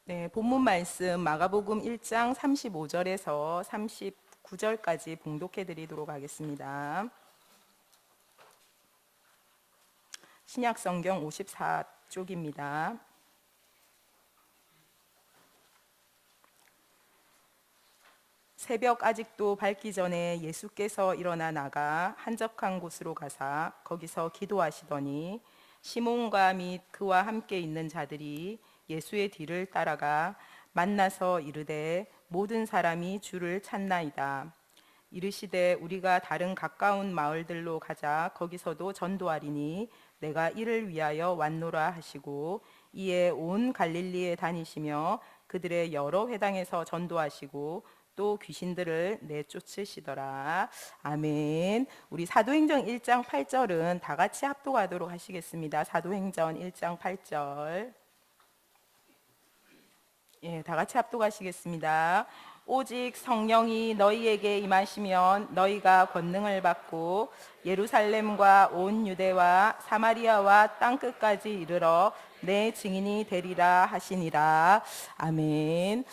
네, 본문 말씀 마가복음 1장 35절에서 39절까지 봉독해 드리도록 하겠습니다. 신약 성경 54쪽입니다. 새벽 아직도 밝기 전에 예수께서 일어나 나가 한적한 곳으로 가사 거기서 기도하시더니 시몬과 및 그와 함께 있는 자들이 예수의 뒤를 따라가 만나서 이르되 모든 사람이 주를 찾나이다. 이르시되 우리가 다른 가까운 마을들로 가자. 거기서도 전도하리니 내가 이를 위하여 왔노라 하시고 이에 온 갈릴리에 다니시며 그들의 여러 회당에서 전도하시고 또 귀신들을 내쫓으시더라. 아멘. 우리 사도행전 1장 8절은 다 같이 합독하도록 하시겠습니다. 사도행전 1장 8절. 예, 다 같이 합독하시겠습니다. 오직 성령이 너희에게 임하시면 너희가 권능을 받고 예루살렘과 온 유대와 사마리아와 땅끝까지 이르러 내 증인이 되리라 하시니라. 아멘.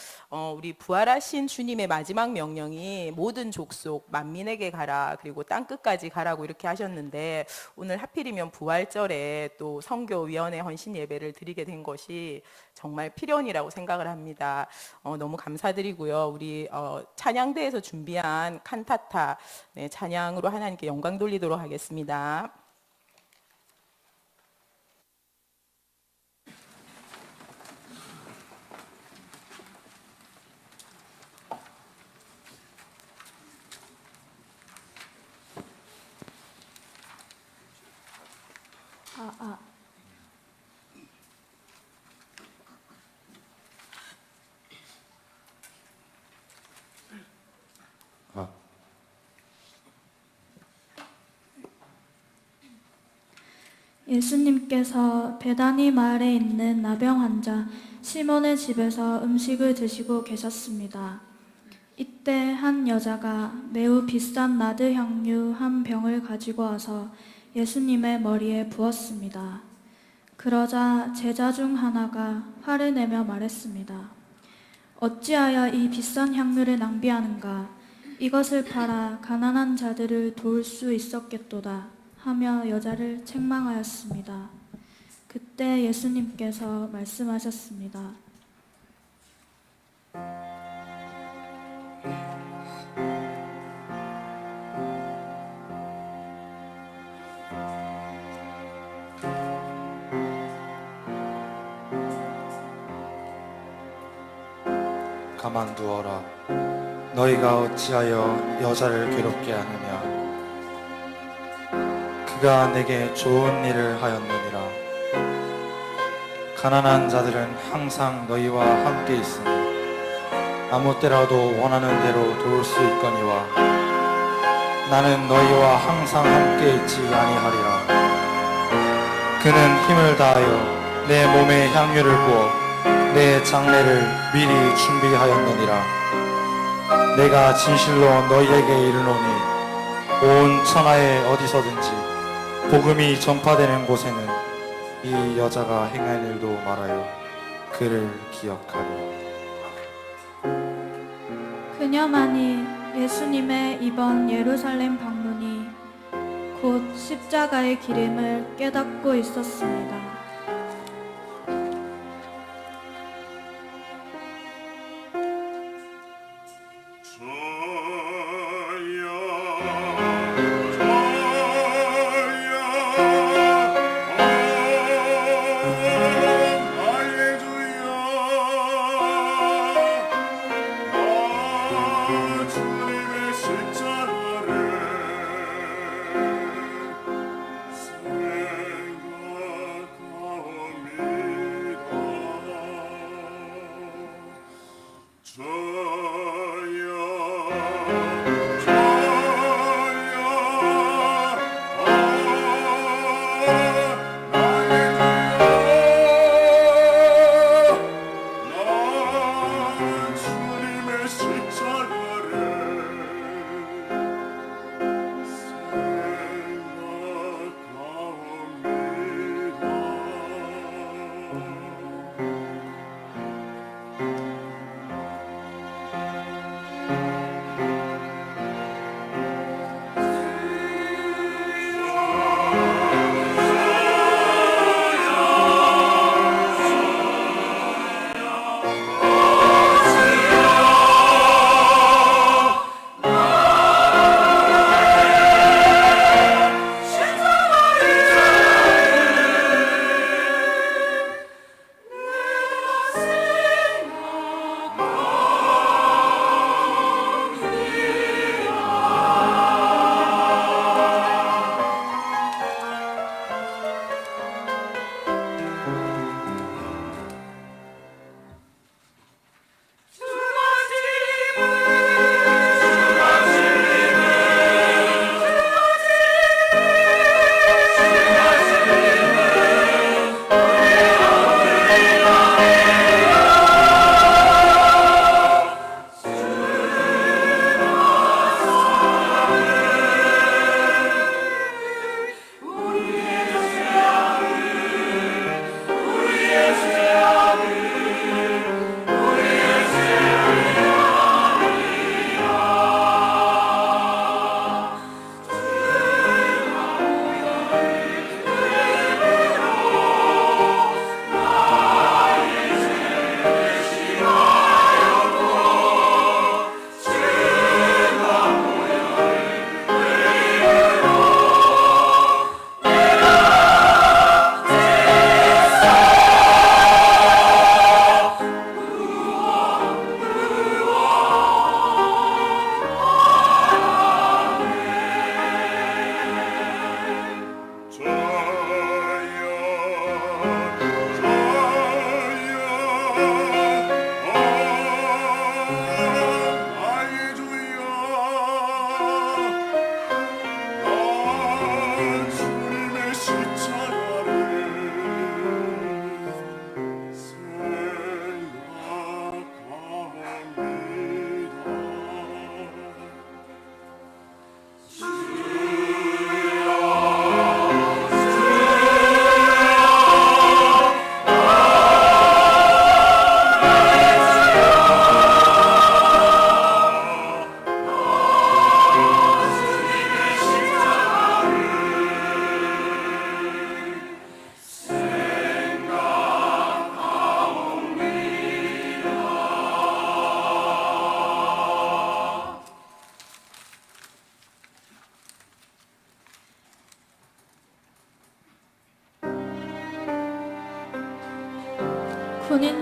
우리 부활하신 주님의 마지막 명령이 모든 족속 만민에게 가라, 그리고 땅끝까지 가라고 이렇게 하셨는데, 오늘 하필이면 부활절에 또 선교위원회 헌신 예배를 드리게 된 것이 정말 필연이라고 생각을 합니다. 너무 감사드리고요. 우리 찬양대에서 준비한 칸타타, 네, 찬양으로 하나님께 영광 돌리도록 하겠습니다. 예수님께서 베다니 마을에 있는 나병 환자 시몬의 집에서 음식을 드시고 계셨습니다. 이때 한 여자가 매우 비싼 나드 향유 한 병을 가지고 와서 예수님의 머리에 부었습니다. 그러자 제자 중 하나가 화를 내며 말했습니다. 어찌하여 이 비싼 향유를 낭비하는가? 이것을 팔아 가난한 자들을 도울 수 있었겠도다 하며 여자를 책망하였습니다. 그때 예수님께서 말씀하셨습니다. 가만두어라. 너희가 어찌하여 여자를 괴롭게 하느냐? 그가 내게 좋은 일을 하였느니라. 가난한 자들은 항상 너희와 함께 있으니 아무 때라도 원하는 대로 도울 수 있거니와 나는 너희와 항상 함께 있지 아니하리라. 그는 힘을 다하여 내 몸에 향유를 부어 내 장례를 미리 준비하였느니라. 내가 진실로 너희에게 이르노니 온 천하에 어디서든지 복음이 전파되는 곳에는 이 여자가 행한 일도 말하여 그를 기억하리. 그녀만이 예수님의 이번 예루살렘 방문이 곧 십자가의 길임을 깨닫고 있었습니다. 생각하고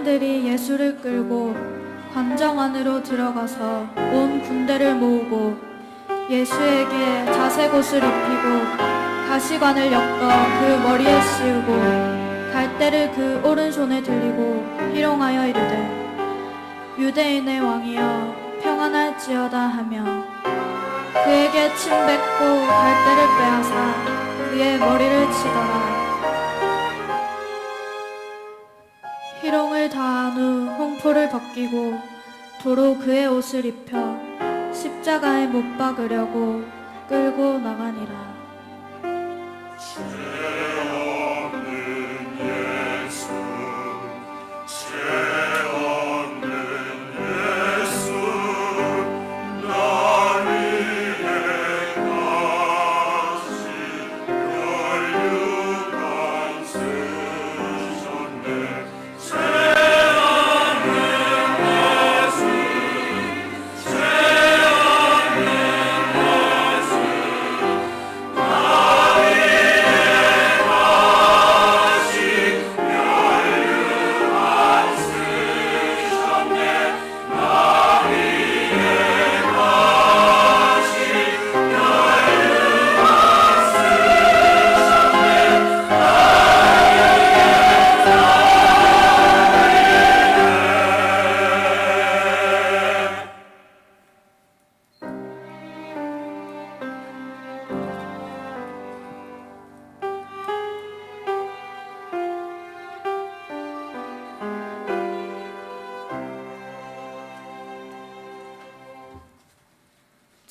유대인들이 예수를 끌고 관정 안으로 들어가서 온 군대를 모으고 예수에게 자색옷을 입히고 가시관을 엮어 그 머리에 씌우고 갈대를 그 오른손에 들리고 희롱하여 이르되 유대인의 왕이여 평안할지어다 하며 그에게 침 뱉고 갈대를 빼앗아 그의 머리를 치더라. 희롱을 다한 후 홍포를 벗기고 도로 그의 옷을 입혀 십자가에 못 박으려고 끌고 나가니라.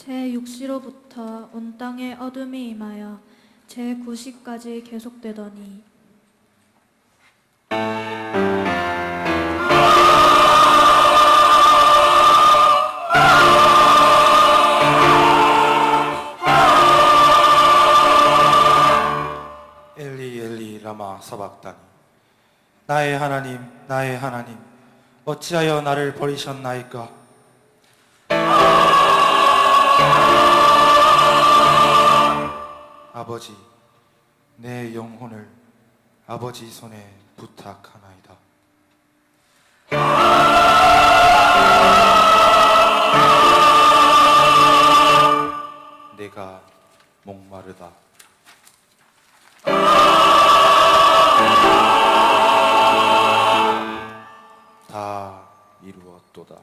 제6시로부터 온 땅에 어둠이 임하여 제9시까지 계속되더니 엘리 엘리 라마 사박다니 나의 하나님 나의 하나님 어찌하여 나를 버리셨나이까. 아버지 내 영혼을 아버지 손에 부탁하나이다. 내가 목마르다. 다 이루었도다.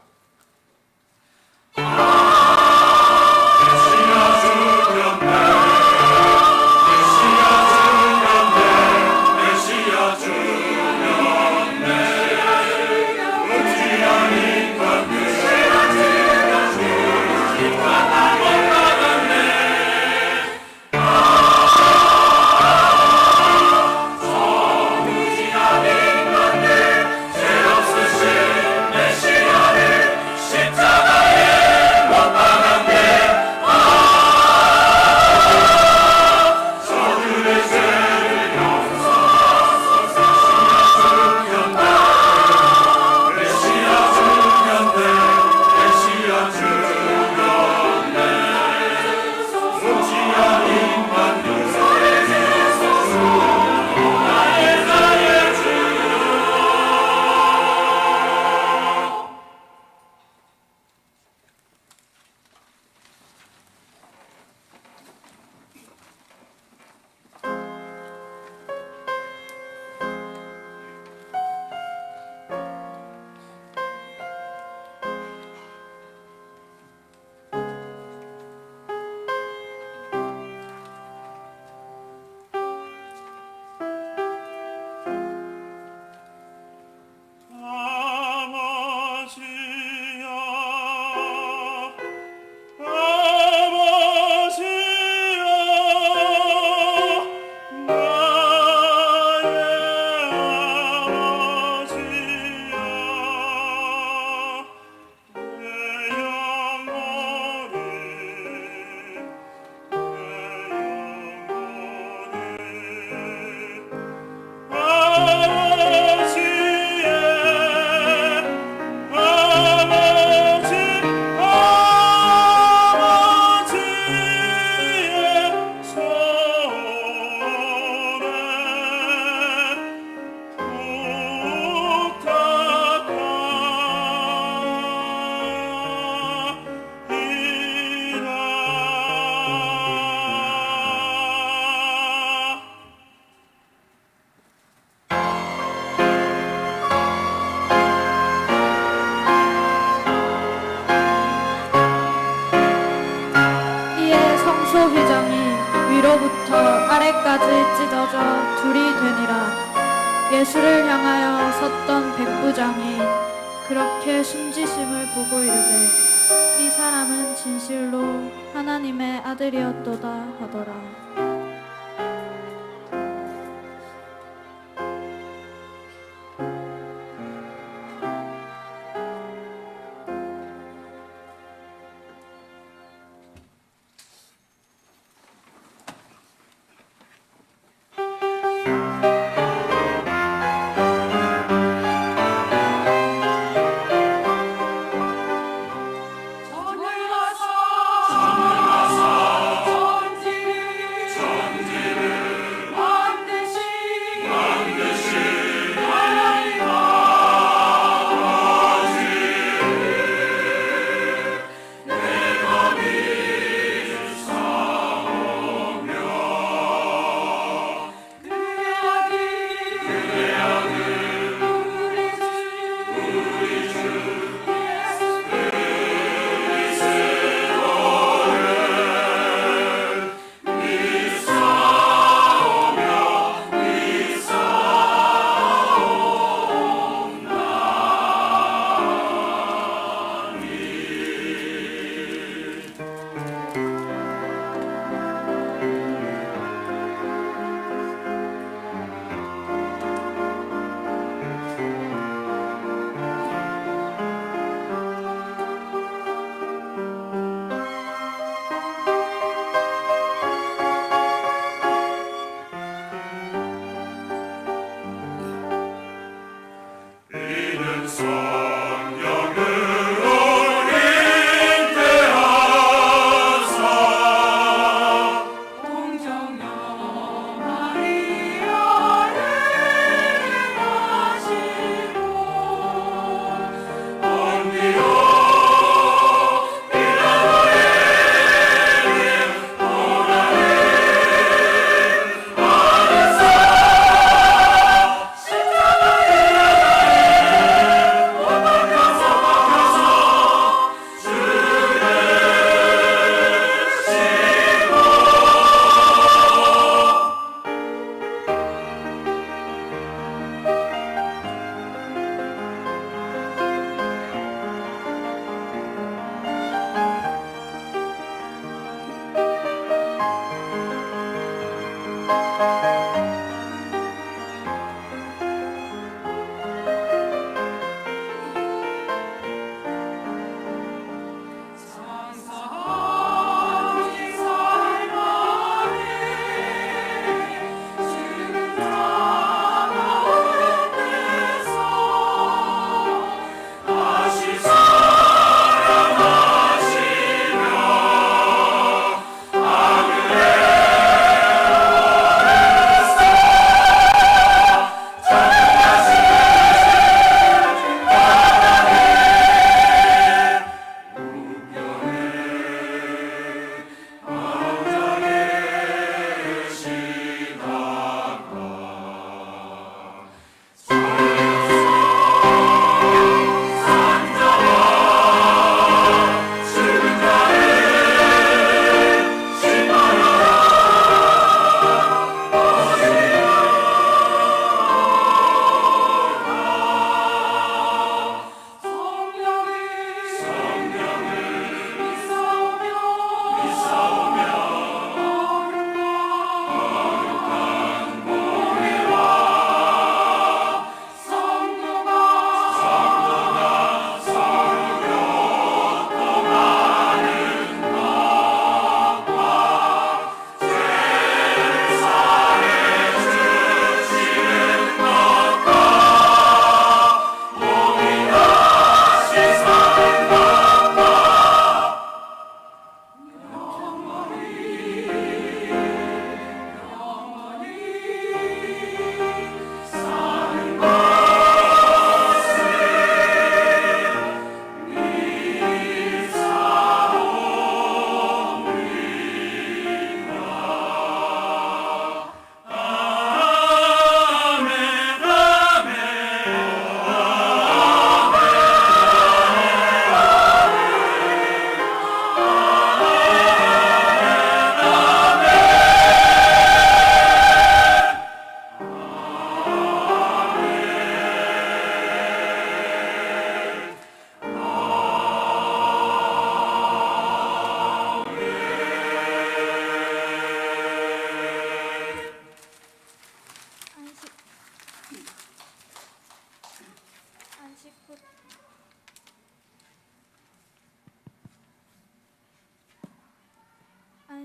메시아를 예수를 향하여 섰던 백부장이 그렇게 숨지심을 보고 이르되 이 사람은 진실로 하나님의 아들이었도다 하더라.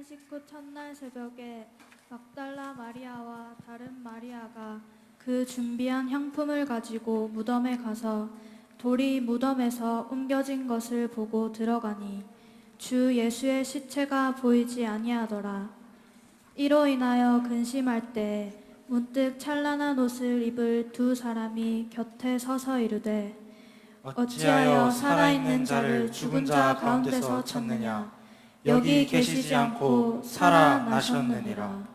식후 첫날 새벽에 막달라 마리아와 다른 마리아가 그 준비한 향품을 가지고 무덤에 가서 돌이 무덤에서 옮겨진 것을 보고 들어가니 주 예수의 시체가 보이지 아니하더라. 이로 인하여 근심할 때 문득 찬란한 옷을 입을 두 사람이 곁에 서서 이르되 어찌하여 살아있는 자를 죽은 자 가운데서 찾느냐? 여기 계시지 않고 살아나셨느니라.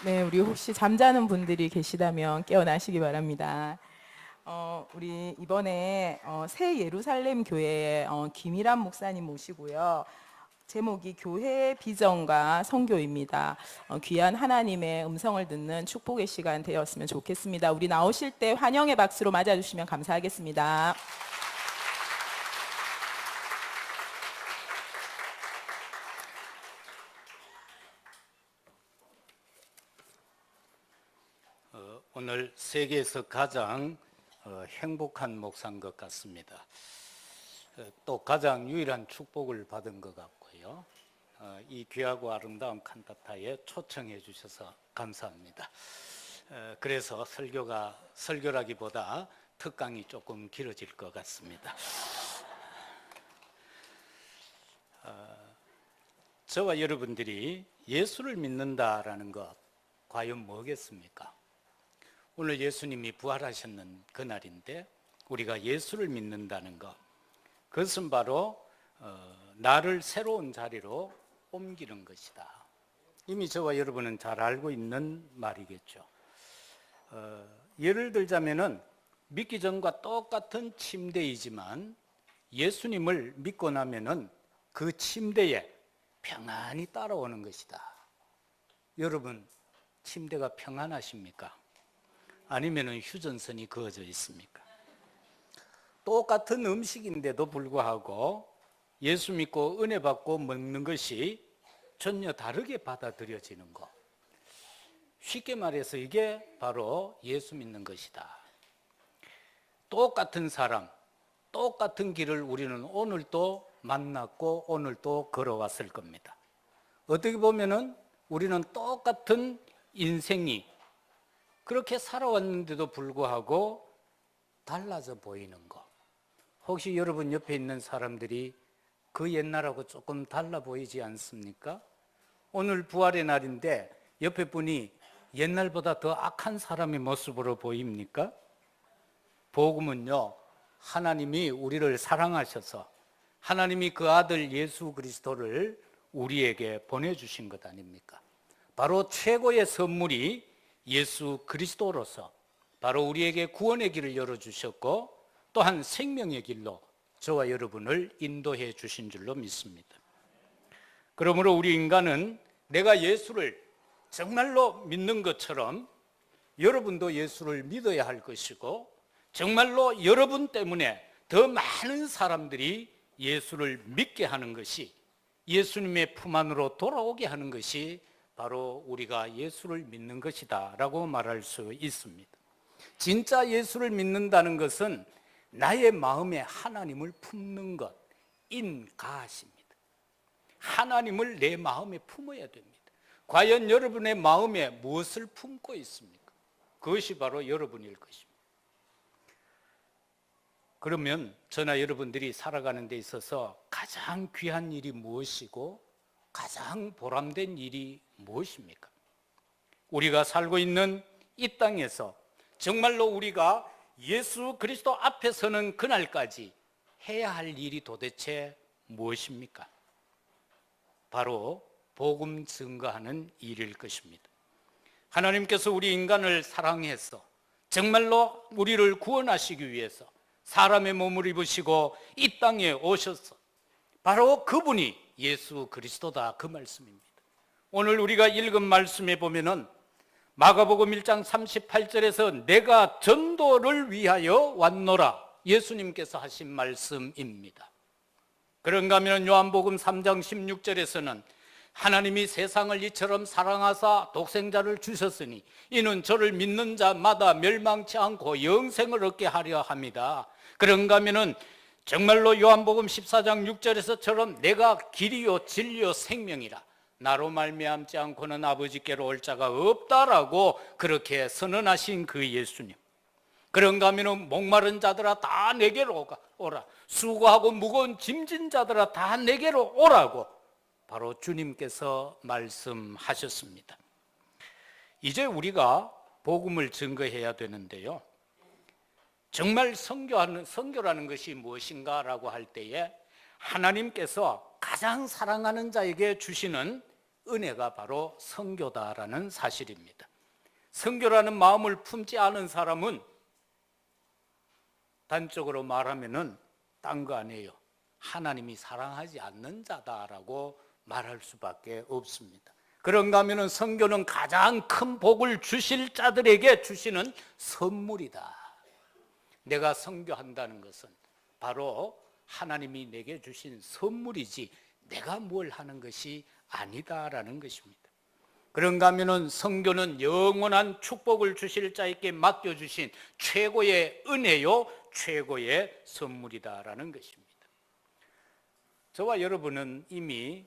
네, 우리 혹시 잠자는 분들이 계시다면 깨어나시기 바랍니다. 우리 이번에 새 예루살렘 교회에 김일환 목사님 모시고요. 제목이 교회의 비전과 선교입니다. 귀한 하나님의 음성을 듣는 축복의 시간 되었으면 좋겠습니다. 우리 나오실 때 환영의 박수로 맞아주시면 감사하겠습니다. 오늘 세계에서 가장 행복한 목사인 것 같습니다. 또 가장 유일한 축복을 받은 것 같고요. 이 귀하고 아름다운 칸타타에 초청해 주셔서 감사합니다. 그래서 설교라기보다 특강이 조금 길어질 것 같습니다. 저와 여러분들이 예수를 믿는다라는 것 과연 뭐겠습니까? 오늘 예수님이 부활하셨는 그날인데 우리가 예수를 믿는다는 것, 그것은 바로 나를 새로운 자리로 옮기는 것이다. 이미 저와 여러분은 잘 알고 있는 말이겠죠. 예를 들자면은 믿기 전과 똑같은 침대이지만 예수님을 믿고 나면은 그 침대에 평안이 따라오는 것이다. 여러분, 침대가 평안하십니까? 아니면은 휴전선이 그어져 있습니까? 똑같은 음식인데도 불구하고 예수 믿고 은혜 받고 먹는 것이 전혀 다르게 받아들여지는 것. 쉽게 말해서 이게 바로 예수 믿는 것이다. 똑같은 사람, 똑같은 길을 우리는 오늘도 만났고 오늘도 걸어왔을 겁니다. 어떻게 보면은 우리는 똑같은 인생이 그렇게 살아왔는데도 불구하고 달라져 보이는 것. 혹시 여러분 옆에 있는 사람들이 그 옛날하고 조금 달라 보이지 않습니까? 오늘 부활의 날인데 옆에 분이 옛날보다 더 악한 사람의 모습으로 보입니까? 복음은요, 하나님이 우리를 사랑하셔서 하나님이 그 아들 예수 그리스도를 우리에게 보내주신 것 아닙니까? 바로 최고의 선물이 예수 그리스도로서 바로 우리에게 구원의 길을 열어주셨고 또한 생명의 길로 저와 여러분을 인도해 주신 줄로 믿습니다. 그러므로 우리 인간은 내가 예수를 정말로 믿는 것처럼 여러분도 예수를 믿어야 할 것이고 정말로 여러분 때문에 더 많은 사람들이 예수를 믿게 하는 것이 예수님의 품 안으로 돌아오게 하는 것이 바로 우리가 예수를 믿는 것이다 라고 말할 수 있습니다. 진짜 예수를 믿는다는 것은 나의 마음에 하나님을 품는 것, 인가십니다. 하나님을 내 마음에 품어야 됩니다. 과연 여러분의 마음에 무엇을 품고 있습니까? 그것이 바로 여러분일 것입니다. 그러면 저나 여러분들이 살아가는 데 있어서 가장 귀한 일이 무엇이고 가장 보람된 일이 무엇입니까? 우리가 살고 있는 이 땅에서 정말로 우리가 예수 그리스도 앞에 서는 그날까지 해야 할 일이 도대체 무엇입니까? 바로 복음 증거하는 일일 것입니다. 하나님께서 우리 인간을 사랑해서 정말로 우리를 구원하시기 위해서 사람의 몸을 입으시고 이 땅에 오셔서 바로 그분이 예수 그리스도다 그 말씀입니다. 오늘 우리가 읽은 말씀에 보면은 마가복음 1장 38절에서 내가 전도를 위하여 왔노라 예수님께서 하신 말씀입니다. 그런가 하면 요한복음 3장 16절에서는 하나님이 세상을 이처럼 사랑하사 독생자를 주셨으니 이는 저를 믿는 자마다 멸망치 않고 영생을 얻게 하려 합니다. 그런가 하면은 정말로 요한복음 14장 6절에서처럼 내가 길이요 진리요 생명이라 나로 말미암지 않고는 아버지께로 올 자가 없다라고 그렇게 선언하신 그 예수님. 그런가 하면 목마른 자들아 다 내게로 오라, 수고하고 무거운 짐진 자들아 다 내게로 오라고 바로 주님께서 말씀하셨습니다. 이제 우리가 복음을 증거해야 되는데요, 정말 선교라는 것이 무엇인가라고 할 때에 하나님께서 가장 사랑하는 자에게 주시는 은혜가 바로 선교다라는 사실입니다. 선교라는 마음을 품지 않은 사람은 단적으로 말하면은 딴 거 아니에요. 하나님이 사랑하지 않는 자다라고 말할 수밖에 없습니다. 그런가 하면은 선교는 가장 큰 복을 주실 자들에게 주시는 선물이다. 내가 선교한다는 것은 바로 하나님이 내게 주신 선물이지 내가 뭘 하는 것이 아니다라는 것입니다. 그런가 하면은 선교는 영원한 축복을 주실 자에게 맡겨주신 최고의 은혜요 최고의 선물이다라는 것입니다. 저와 여러분은 이미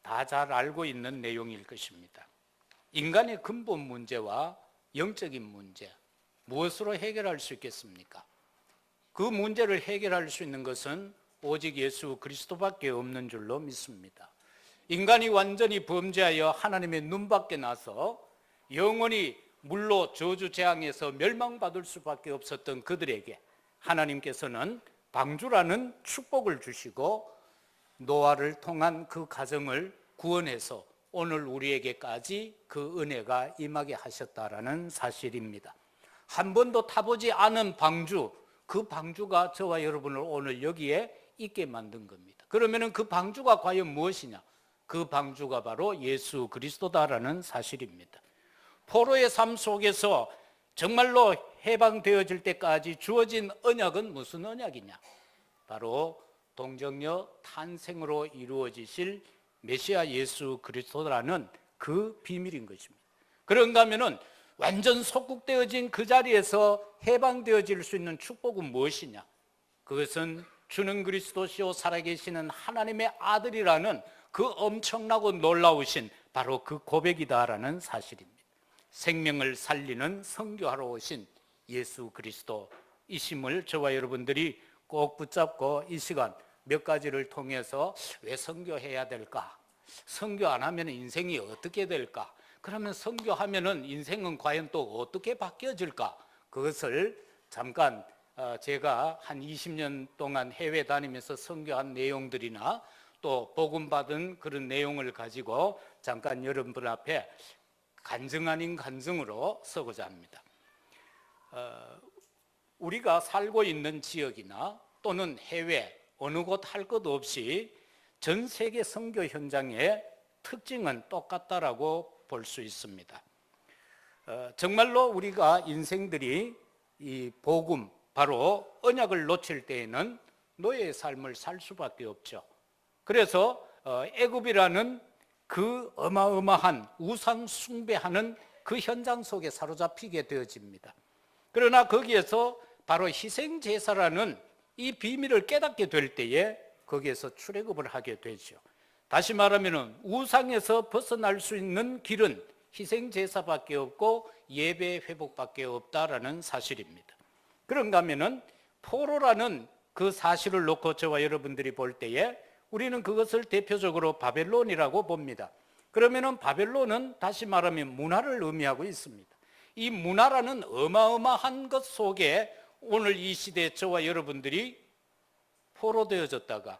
다 잘 알고 있는 내용일 것입니다. 인간의 근본 문제와 영적인 문제, 무엇으로 해결할 수 있겠습니까? 그 문제를 해결할 수 있는 것은 오직 예수 그리스도밖에 없는 줄로 믿습니다. 인간이 완전히 범죄하여 하나님의 눈 밖에 나서 영원히 물로 저주 재앙에서 멸망받을 수밖에 없었던 그들에게 하나님께서는 방주라는 축복을 주시고 노아를 통한 그 가정을 구원해서 오늘 우리에게까지 그 은혜가 임하게 하셨다라는 사실입니다. 한 번도 타보지 않은 방주, 그 방주가 저와 여러분을 오늘 여기에 있게 만든 겁니다. 그러면 그 방주가 과연 무엇이냐? 그 방주가 바로 예수 그리스도다라는 사실입니다. 포로의 삶 속에서 정말로 해방되어질 때까지 주어진 언약은 무슨 언약이냐? 바로 동정녀 탄생으로 이루어지실 메시아 예수 그리스도라는 그 비밀인 것입니다. 그런가 하면은 완전 속국되어진 그 자리에서 해방되어질 수 있는 축복은 무엇이냐? 그것은 주는 그리스도시요 살아계시는 하나님의 아들이라는 그 엄청나고 놀라우신 바로 그 고백이다라는 사실입니다. 생명을 살리는 선교하러 오신 예수 그리스도이심을 저와 여러분들이 꼭 붙잡고 이 시간 몇 가지를 통해서 왜 선교해야 될까? 선교 안 하면 인생이 어떻게 될까? 그러면 선교하면은 인생은 과연 또 어떻게 바뀌어질까? 그것을 잠깐 제가 한 20년 동안 해외 다니면서 선교한 내용들이나 또 복음받은 그런 내용을 가지고 잠깐 여러분 앞에 간증 아닌 간증으로 서고자 합니다. 우리가 살고 있는 지역이나 또는 해외 어느 곳 할 것 없이 전 세계 선교 현장의 특징은 똑같다라고 볼 수 있습니다. 정말로 우리가 인생들이 이 복음, 바로 언약을 놓칠 때에는 노예의 삶을 살 수밖에 없죠. 그래서 애굽이라는 그 어마어마한 우상 숭배하는 그 현장 속에 사로잡히게 되어집니다. 그러나 거기에서 바로 희생제사라는 이 비밀을 깨닫게 될 때에 거기에서 출애굽을 하게 되죠. 다시 말하면 우상에서 벗어날 수 있는 길은 희생제사밖에 없고 예배 회복밖에 없다라는 사실입니다. 그런가 하면 포로라는 그 사실을 놓고 저와 여러분들이 볼 때에 우리는 그것을 대표적으로 바벨론이라고 봅니다. 그러면 바벨론은 다시 말하면 문화를 의미하고 있습니다. 이 문화라는 어마어마한 것 속에 오늘 이 시대에 저와 여러분들이 포로되어졌다가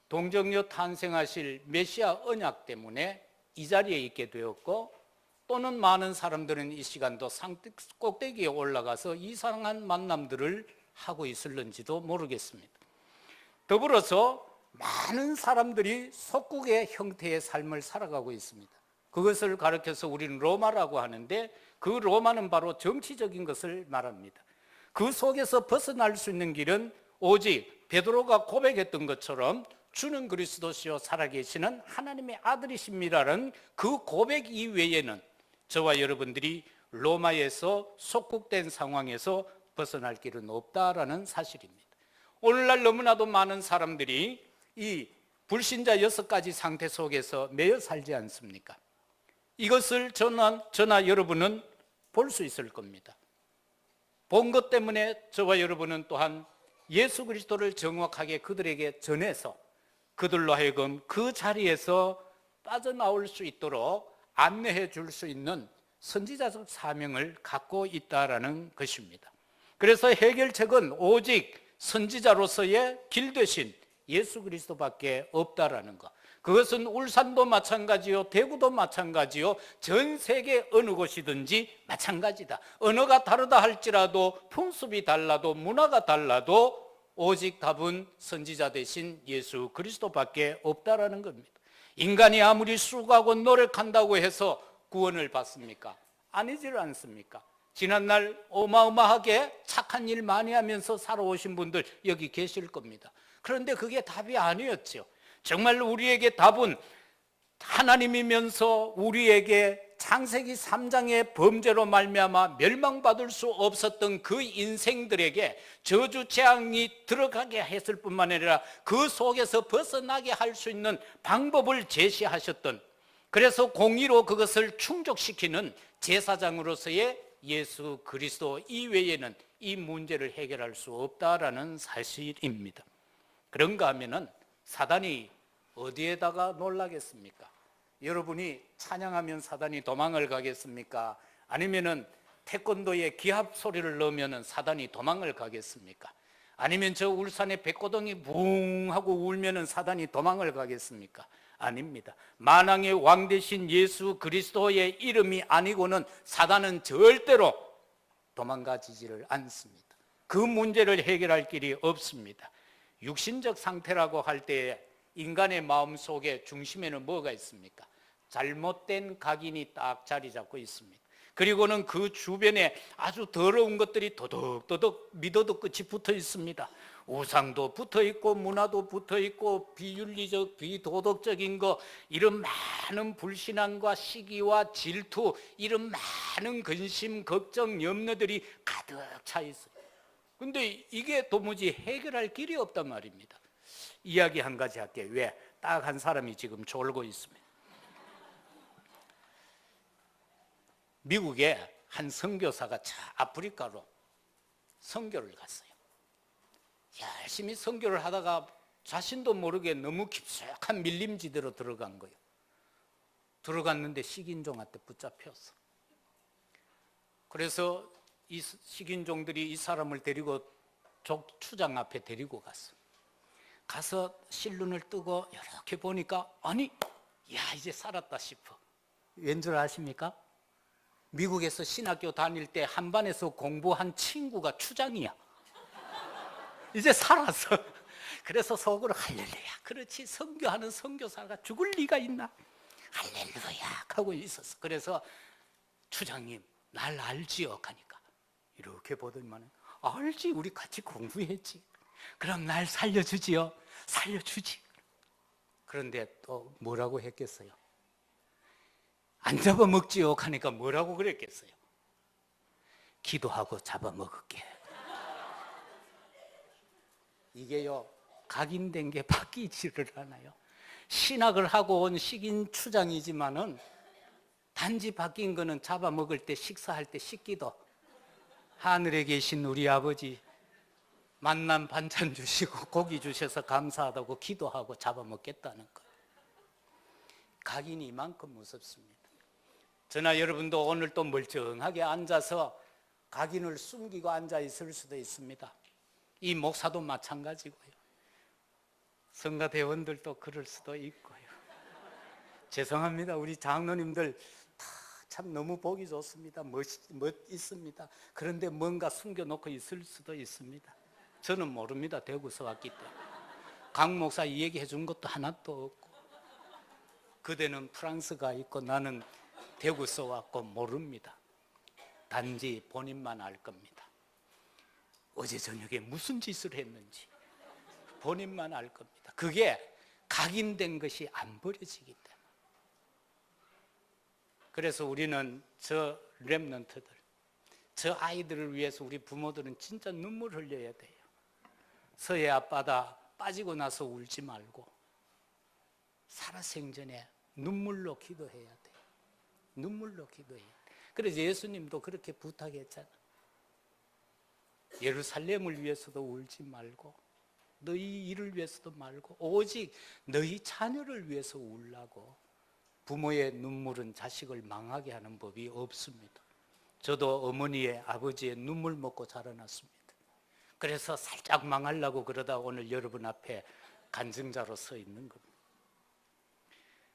동정녀 탄생하실 메시아 언약 때문에 이 자리에 있게 되었고, 또는 많은 사람들은 이 시간도 산 꼭대기에 올라가서 이상한 만남들을 하고 있을는지도 모르겠습니다. 더불어서 많은 사람들이 속국의 형태의 삶을 살아가고 있습니다. 그것을 가르쳐서 우리는 로마라고 하는데, 그 로마는 바로 정치적인 것을 말합니다. 그 속에서 벗어날 수 있는 길은 오직 베드로가 고백했던 것처럼 주는 그리스도시요 살아계시는 하나님의 아들이십니다라는 그 고백 이외에는 저와 여러분들이 로마에서 속국된 상황에서 벗어날 길은 없다라는 사실입니다. 오늘날 너무나도 많은 사람들이 이 불신자 6가지 상태 속에서 매여 살지 않습니까? 이것을 저나 여러분은 볼 수 있을 겁니다. 본 것 때문에 저와 여러분은 또한 예수 그리스도를 정확하게 그들에게 전해서 그들로 하여금 그 자리에서 빠져나올 수 있도록 안내해 줄 수 있는 선지자적 사명을 갖고 있다라는 것입니다. 그래서 해결책은 오직 선지자로서의 길 되신 예수 그리스도밖에 없다라는 것. 그것은 울산도 마찬가지요, 대구도 마찬가지요, 전 세계 어느 곳이든지 마찬가지다. 언어가 다르다 할지라도, 풍습이 달라도, 문화가 달라도 오직 답은 선지자 되신 예수 그리스도밖에 없다라는 겁니다. 인간이 아무리 수고하고 노력한다고 해서 구원을 받습니까? 아니질 않습니까? 지난날 어마어마하게 착한 일 많이 하면서 살아오신 분들 여기 계실 겁니다. 그런데 그게 답이 아니었죠. 정말 우리에게 답은 하나님이면서 우리에게 창세기 3장의 범죄로 말미암아 멸망받을 수 없었던 그 인생들에게 저주 재앙이 들어가게 했을 뿐만 아니라 그 속에서 벗어나게 할 수 있는 방법을 제시하셨던, 그래서 공의로 그것을 충족시키는 제사장으로서의 예수 그리스도 이외에는 이 문제를 해결할 수 없다라는 사실입니다. 그런가 하면은 사단이 어디에다가 놀라겠습니까? 여러분이 찬양하면 사단이 도망을 가겠습니까? 아니면은 태권도에 기합 소리를 넣으면은 사단이 도망을 가겠습니까? 아니면 저 울산의 백고동이 붕 하고 울면은 사단이 도망을 가겠습니까? 아닙니다. 만왕의 왕 되신 예수 그리스도의 이름이 아니고는 사단은 절대로 도망가지를 않습니다. 그 문제를 해결할 길이 없습니다. 육신적 상태라고 할 때 인간의 마음 속에 중심에는 뭐가 있습니까? 잘못된 각인이 딱 자리 잡고 있습니다. 그리고는 그 주변에 아주 더러운 것들이 도덕도덕 미도덕 끝이 붙어 있습니다. 우상도 붙어 있고 문화도 붙어 있고 비윤리적 비도덕적인 거, 이런 많은 불신앙과 시기와 질투, 이런 많은 근심 걱정 염려들이 가득 차 있어요. 근데 이게 도무지 해결할 길이 없단 말입니다. 이야기 한 가지 할게요. 왜? 딱 한 사람이 지금 졸고 있습니다. 미국에 한 선교사가 아프리카로 선교를 갔어요. 열심히 선교를 하다가 자신도 모르게 너무 깊숙한 밀림지대로 들어간 거예요. 들어갔는데 식인종한테 붙잡혔어. 그래서 이 식인종들이 이 사람을 데리고 족추장 앞에 데리고 갔어. 가서 실눈을 뜨고 이렇게 보니까 아니, 야 이제 살았다 싶어. 왠 줄 아십니까? 미국에서 신학교 다닐 때 한반에서 공부한 친구가 추장이야. 이제 살았어. 그래서 속으로 할렐루야, 그렇지, 선교하는 선교사가 죽을 리가 있나, 할렐루야 하고 있었어. 그래서 추장님 날 알지요? 하니까 이렇게 보더니만 알지, 우리 같이 공부했지. 그럼 날 살려주지요? 살려주지. 그런데 또 뭐라고 했겠어요? 안 잡아먹지요? 하니까 뭐라고 그랬겠어요? 기도하고 잡아먹을게. 이게요, 각인된 게 바뀌지를 않아요. 신학을 하고 온 식인 추장이지만은 단지 바뀐 거는 잡아먹을 때, 식사할 때 식기도, 하늘에 계신 우리 아버지 만난 반찬 주시고 고기 주셔서 감사하다고 기도하고 잡아먹겠다는 거. 각인이 이만큼 무섭습니다. 저나 여러분도 오늘 또 멀쩡하게 앉아서 각인을 숨기고 앉아 있을 수도 있습니다. 이 목사도 마찬가지고요. 성가대원들도 그럴 수도 있고요. 죄송합니다. 우리 장로님들 다 참 너무 보기 좋습니다. 멋있습니다. 그런데 뭔가 숨겨놓고 있을 수도 있습니다. 저는 모릅니다. 대구서 왔기 때문에. 강 목사 이 얘기 해준 것도 하나도 없고, 그대는 프랑스가 있고 나는 대구서 왔고 모릅니다. 단지 본인만 알 겁니다. 어제 저녁에 무슨 짓을 했는지 본인만 알 겁니다. 그게 각인된 것이 안 버려지기 때문에. 그래서 우리는 저 렘넌트들, 저 아이들을 위해서 우리 부모들은 진짜 눈물 흘려야 돼요. 서해 앞바다 빠지고 나서 울지 말고 살아생전에 눈물로 기도해야 돼요. 눈물로 기도해야 돼요. 그래서 예수님도 그렇게 부탁했잖아. 예루살렘을 위해서도 울지 말고 너희 일을 위해서도 말고 오직 너희 자녀를 위해서 울라고. 부모의 눈물은 자식을 망하게 하는 법이 없습니다. 저도 어머니의 아버지의 눈물 먹고 자라났습니다. 그래서 살짝 망하려고 그러다 오늘 여러분 앞에 간증자로 서 있는 겁니다.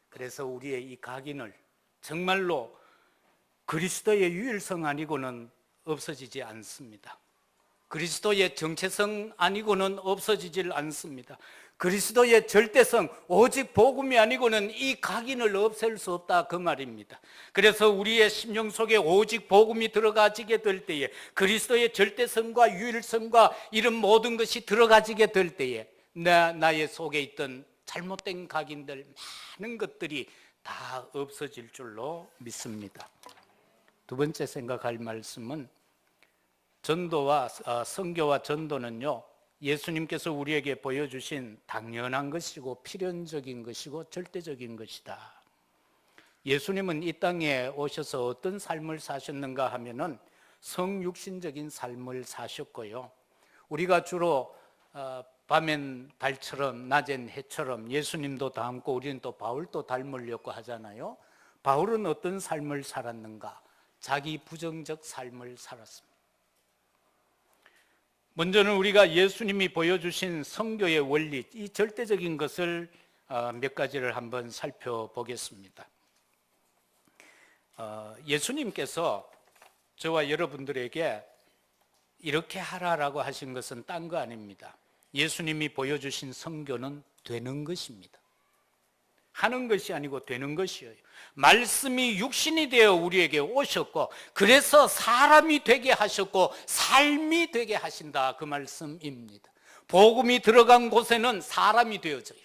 그래서 우리의 이 각인을 정말로 그리스도의 유일성 아니고는 없어지지 않습니다. 그리스도의 정체성 아니고는 없어지질 않습니다. 그리스도의 절대성, 오직 복음이 아니고는 이 각인을 없앨 수 없다, 그 말입니다. 그래서 우리의 심령 속에 오직 복음이 들어가지게 될 때에, 그리스도의 절대성과 유일성과 이런 모든 것이 들어가지게 될 때에 나의 속에 있던 잘못된 각인들, 많은 것들이 다 없어질 줄로 믿습니다. 두 번째 생각할 말씀은 전도와 선교와 전도는요, 예수님께서 우리에게 보여주신 당연한 것이고 필연적인 것이고 절대적인 것이다. 예수님은 이 땅에 오셔서 어떤 삶을 사셨는가 하면은 성육신적인 삶을 사셨고요. 우리가 주로 밤엔 달처럼 낮엔 해처럼 예수님도 닮고 우리는 또 바울도 닮으려고 하잖아요. 바울은 어떤 삶을 살았는가? 자기 부정적 삶을 살았습니다. 먼저는 우리가 예수님이 보여주신 선교의 원리, 이 절대적인 것을 몇 가지를 한번 살펴보겠습니다. 예수님께서 저와 여러분들에게 이렇게 하라라고 하신 것은 딴 거 아닙니다. 예수님이 보여주신 선교는 되는 것입니다. 하는 것이 아니고 되는 것이에요. 말씀이 육신이 되어 우리에게 오셨고, 그래서 사람이 되게 하셨고 삶이 되게 하신다, 그 말씀입니다. 복음이 들어간 곳에는 사람이 되어져요.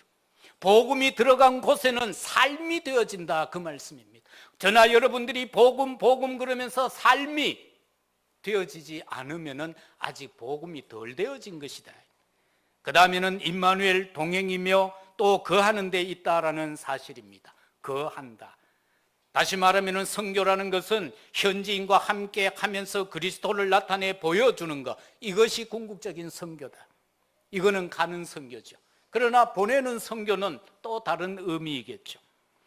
복음이 들어간 곳에는 삶이 되어진다, 그 말씀입니다. 저나 여러분들이 복음 그러면서 삶이 되어지지 않으면 아직 복음이 덜 되어진 것이다. 그 다음에는 임마누엘, 동행이며 또 거하는 데 있다라는 사실입니다. 거한다. 다시 말하면 선교라는 것은 현지인과 함께 하면서 그리스도를 나타내 보여주는 것, 이것이 궁극적인 선교다. 이거는 가는 선교죠. 그러나 보내는 선교는 또 다른 의미이겠죠.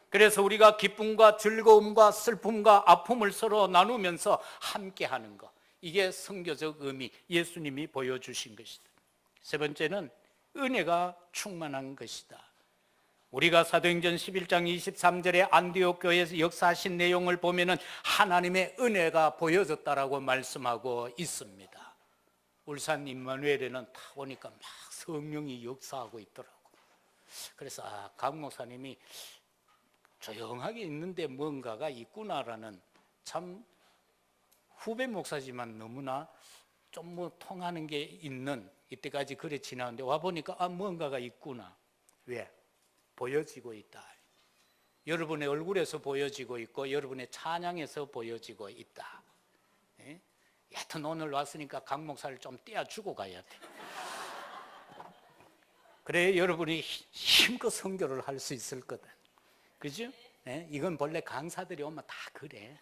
그래서 우리가 기쁨과 즐거움과 슬픔과 아픔을 서로 나누면서 함께 하는 것, 이게 선교적 의미, 예수님이 보여주신 것이다. 세 번째는 은혜가 충만한 것이다. 우리가 사도행전 11장 23절에 안디옥 교회에서 역사하신 내용을 보면은 하나님의 은혜가 보여졌다라고 말씀하고 있습니다. 울산 임마누엘에는 다 오니까 막 성령이 역사하고 있더라고. 그래서 강 목사님이 조용하게 있는데 뭔가가 있구나라는, 참 후배 목사지만 너무나 좀 뭐 통하는 게 있는, 이때까지 그래 지나는데 와보니까 뭔가가 있구나. 왜? 보여지고 있다. 여러분의 얼굴에서 보여지고 있고 여러분의 찬양에서 보여지고 있다. 예? 여하튼 오늘 왔으니까 강 목사를 좀 떼어주고 가야 돼. 그래 여러분이 힘껏 선교를 할 수 있을 거다. 그죠? 예? 이건 본래 강사들이 오면 다 그래.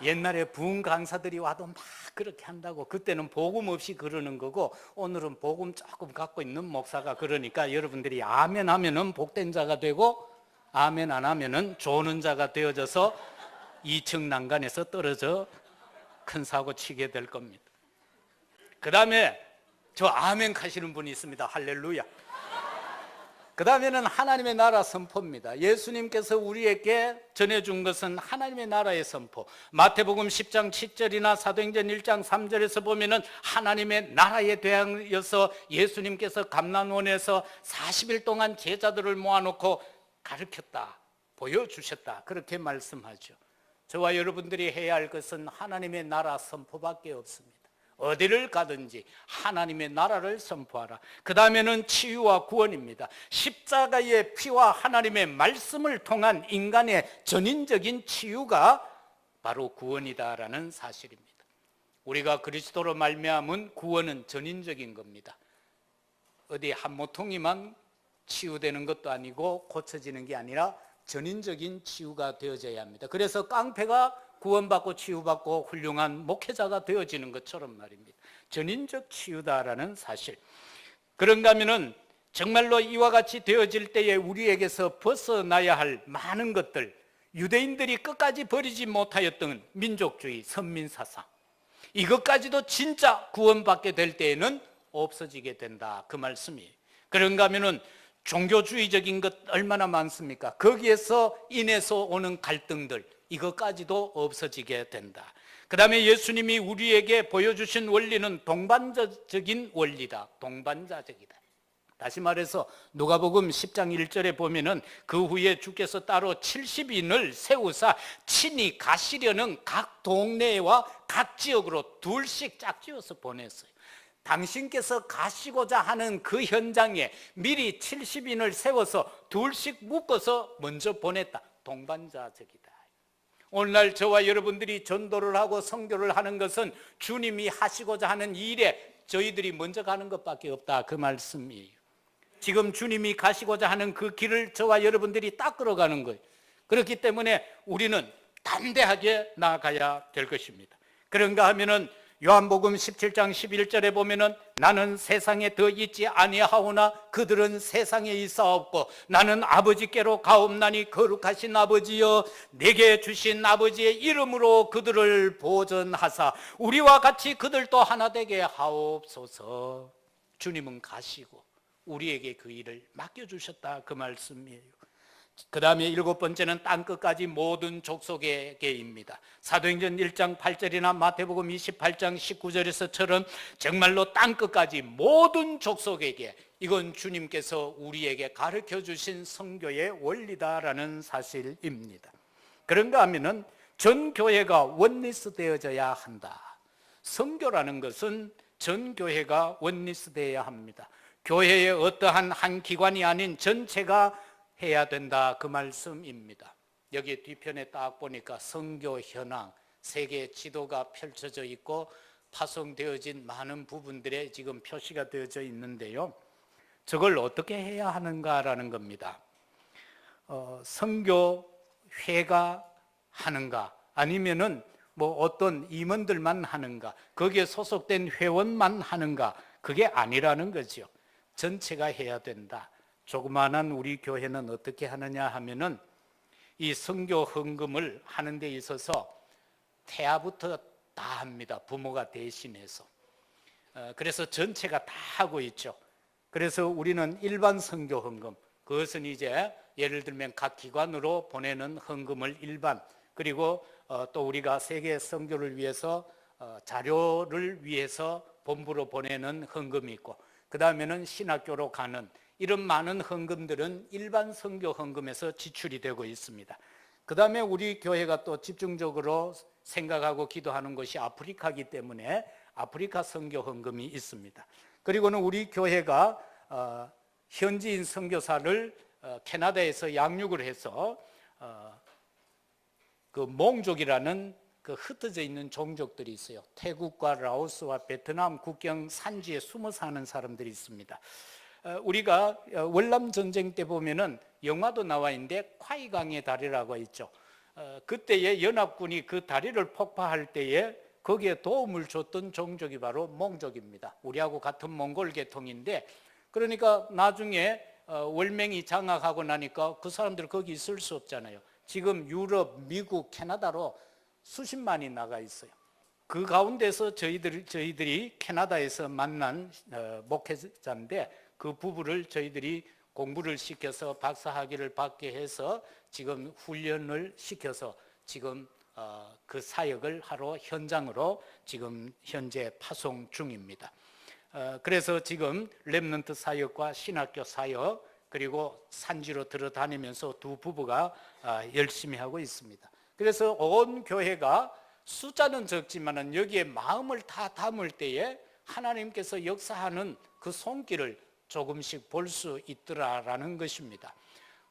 옛날에 부흥 강사들이 와도 막 그렇게 한다고. 그때는 복음 없이 그러는 거고, 오늘은 복음 조금 갖고 있는 목사가 그러니까 여러분들이 아멘 하면은 복된 자가 되고, 아멘 안 하면은 조는 자가 되어져서 2층 난간에서 떨어져 큰 사고 치게 될 겁니다. 그 다음에 저 아멘 하시는 분이 있습니다. 할렐루야. 그 다음에는 하나님의 나라 선포입니다. 예수님께서 우리에게 전해준 것은 하나님의 나라의 선포. 마태복음 10장 7절이나 사도행전 1장 3절에서 보면은 하나님의 나라에 대하여서 예수님께서 감난원에서 40일 동안 제자들을 모아놓고 가르쳤다, 보여주셨다, 그렇게 말씀하죠. 저와 여러분들이 해야 할 것은 하나님의 나라 선포밖에 없습니다. 어디를 가든지 하나님의 나라를 선포하라. 그 다음에는 치유와 구원입니다. 십자가의 피와 하나님의 말씀을 통한 인간의 전인적인 치유가 바로 구원이다라는 사실입니다. 우리가 그리스도로 말미암은 구원은 전인적인 겁니다. 어디 한 모퉁이만 치유되는 것도 아니고 고쳐지는 게 아니라 전인적인 치유가 되어져야 합니다. 그래서 깡패가 구원받고 치유받고 훌륭한 목회자가 되어지는 것처럼 말입니다. 전인적 치유다라는 사실. 그런가 하면은 정말로 이와 같이 되어질 때에 우리에게서 벗어나야 할 많은 것들, 유대인들이 끝까지 버리지 못하였던 민족주의, 선민사상, 이것까지도 진짜 구원받게 될 때에는 없어지게 된다, 그 말씀이에요. 그런가 하면은 종교주의적인 것 얼마나 많습니까? 거기에서 인해서 오는 갈등들, 이것까지도 없어지게 된다. 그 다음에 예수님이 우리에게 보여주신 원리는 동반자적인 원리다. 동반자적이다. 다시 말해서 누가복음 10장 1절에 보면은 그 후에 주께서 따로 70인을 세우사 친히 가시려는 각 동네와 각 지역으로 둘씩 짝지어서 보냈어요. 당신께서 가시고자 하는 그 현장에 미리 70인을 세워서 둘씩 묶어서 먼저 보냈다. 동반자적이다. 오늘날 저와 여러분들이 전도를 하고 선교를 하는 것은 주님이 하시고자 하는 일에 저희들이 먼저 가는 것밖에 없다, 그 말씀이에요. 지금 주님이 가시고자 하는 그 길을 저와 여러분들이 딱 걸어가는 거예요. 그렇기 때문에 우리는 담대하게 나아가야 될 것입니다. 그런가 하면은 요한복음 17장 11절에 보면은 나는 세상에 더 있지 아니하오나 그들은 세상에 있사옵고 나는 아버지께로 가옵나니 거룩하신 아버지여 내게 주신 아버지의 이름으로 그들을 보전하사 우리와 같이 그들도 하나 되게 하옵소서. 주님은 가시고 우리에게 그 일을 맡겨주셨다, 그 말씀이에요. 그 다음에 7번째는 땅끝까지 모든 족속에게입니다. 사도행전 1장 8절이나 마태복음 28장 19절에서처럼 정말로 땅끝까지 모든 족속에게, 이건 주님께서 우리에게 가르쳐 주신 선교의 원리다라는 사실입니다. 그런가 하면은 전 교회가 원리스 되어져야 한다. 선교라는 것은 전 교회가 원리스 되어야 합니다. 교회의 어떠한 한 기관이 아닌 전체가 해야 된다, 그 말씀입니다. 여기 뒤편에 딱 보니까 선교 현황, 세계 지도가 펼쳐져 있고 파송되어진 많은 부분들에 지금 표시가 되어져 있는데요, 저걸 어떻게 해야 하는가라는 겁니다. 선교회가 하는가, 아니면은 뭐 어떤 임원들만 하는가, 거기에 소속된 회원만 하는가, 그게 아니라는 거죠. 전체가 해야 된다. 조그마한 우리 교회는 어떻게 하느냐 하면은 이 선교 헌금을 하는 데 있어서 태아부터 다 합니다. 부모가 대신해서. 그래서 전체가 다 하고 있죠. 그래서 우리는 일반 선교 헌금, 그것은 이제 예를 들면 각 기관으로 보내는 헌금을 일반, 그리고 또 우리가 세계 선교를 위해서 자료를 위해서 본부로 보내는 헌금이 있고, 그 다음에는 신학교로 가는 이런 많은 헌금들은 일반 선교 헌금에서 지출이 되고 있습니다. 그 다음에 우리 교회가 또 집중적으로 생각하고 기도하는 것이 아프리카이기 때문에 아프리카 선교 헌금이 있습니다. 그리고는 우리 교회가 현지인 선교사를 캐나다에서 양육을 해서 그 몽족이라는 그 흩어져 있는 종족들이 있어요. 태국과 라오스와 베트남 국경 산지에 숨어 사는 사람들이 있습니다. 우리가 월남 전쟁 때 보면은 영화도 나와 있는데 콰이강의 다리라고 있죠. 그때에 연합군이 그 다리를 폭파할 때에 거기에 도움을 줬던 종족이 바로 몽족입니다. 우리하고 같은 몽골 계통인데, 그러니까 나중에 월맹이 장악하고 나니까 그 사람들 거기 있을 수 없잖아요. 지금 유럽, 미국, 캐나다로 수십만이 나가 있어요. 그 가운데서 저희들이 캐나다에서 만난 목회자인데, 그 부부를 저희들이 공부를 시켜서 박사학위를 받게 해서 지금 훈련을 시켜서 지금 그 사역을 하러 현장으로 지금 현재 파송 중입니다. 그래서 지금 렘넌트 사역과 신학교 사역, 그리고 산지로 들어다니면서 두 부부가 열심히 하고 있습니다. 그래서 온 교회가 숫자는 적지만은 여기에 마음을 다 담을 때에 하나님께서 역사하는 그 손길을 조금씩 볼 수 있더라라는 것입니다.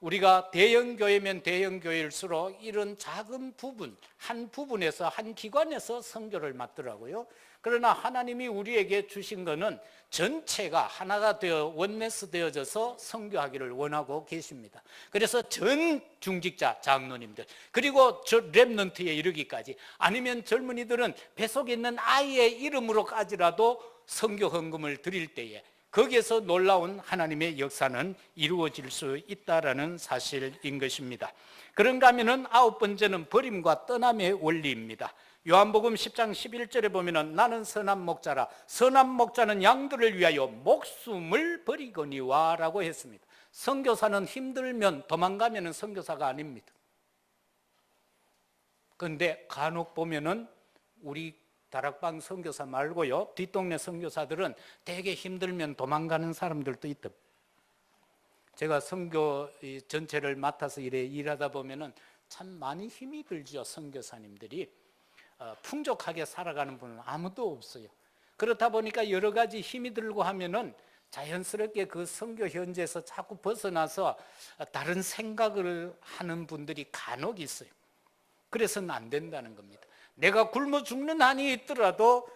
우리가 대형교회면 대형교회일수록 이런 작은 부분, 한 부분에서, 한 기관에서 선교를 맡더라고요. 그러나 하나님이 우리에게 주신 것은 전체가 하나가 되어 원네스 되어져서 선교하기를 원하고 계십니다. 그래서 전 중직자 장로님들, 그리고 저 렘넌트에 이르기까지, 아니면 젊은이들은 뱃속에 있는 아이의 이름으로까지라도 선교 헌금을 드릴 때에 거기에서 놀라운 하나님의 역사는 이루어질 수 있다라는 사실인 것입니다. 그런가 하면은 9번째는 버림과 떠남의 원리입니다. 요한복음 10장 11절에 보면은 나는 선한 목자라, 선한 목자는 양들을 위하여 목숨을 버리거니와 라고 했습니다. 선교사는 힘들면 도망가면은 선교사가 아닙니다. 그런데 간혹 보면은 우리 다락방 선교사 말고요, 뒷동네 선교사들은 되게 힘들면 도망가는 사람들도 있다. 제가 선교 전체를 맡아서 일하다 보면은 참 많이 힘이 들죠. 선교사님들이 풍족하게 살아가는 분은 아무도 없어요. 그렇다 보니까 여러 가지 힘이 들고 하면은 자연스럽게 그 선교 현지에서 자꾸 벗어나서 다른 생각을 하는 분들이 간혹 있어요. 그래서는 안 된다는 겁니다. 내가 굶어 죽는 한이 있더라도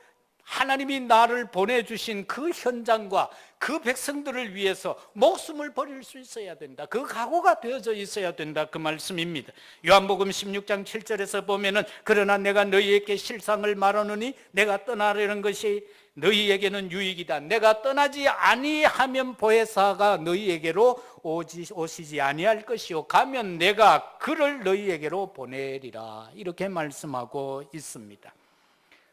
하나님이 나를 보내주신 그 현장과 그 백성들을 위해서 목숨을 버릴 수 있어야 된다. 그 각오가 되어져 있어야 된다. 그 말씀입니다. 요한복음 16장 7절에서 보면은 그러나 내가 너희에게 실상을 말하노니 내가 떠나려는 것이 너희에게는 유익이다. 내가 떠나지 아니하면 보혜사가 너희에게로 오시지 아니할 것이요 가면 내가 그를 너희에게로 보내리라. 이렇게 말씀하고 있습니다.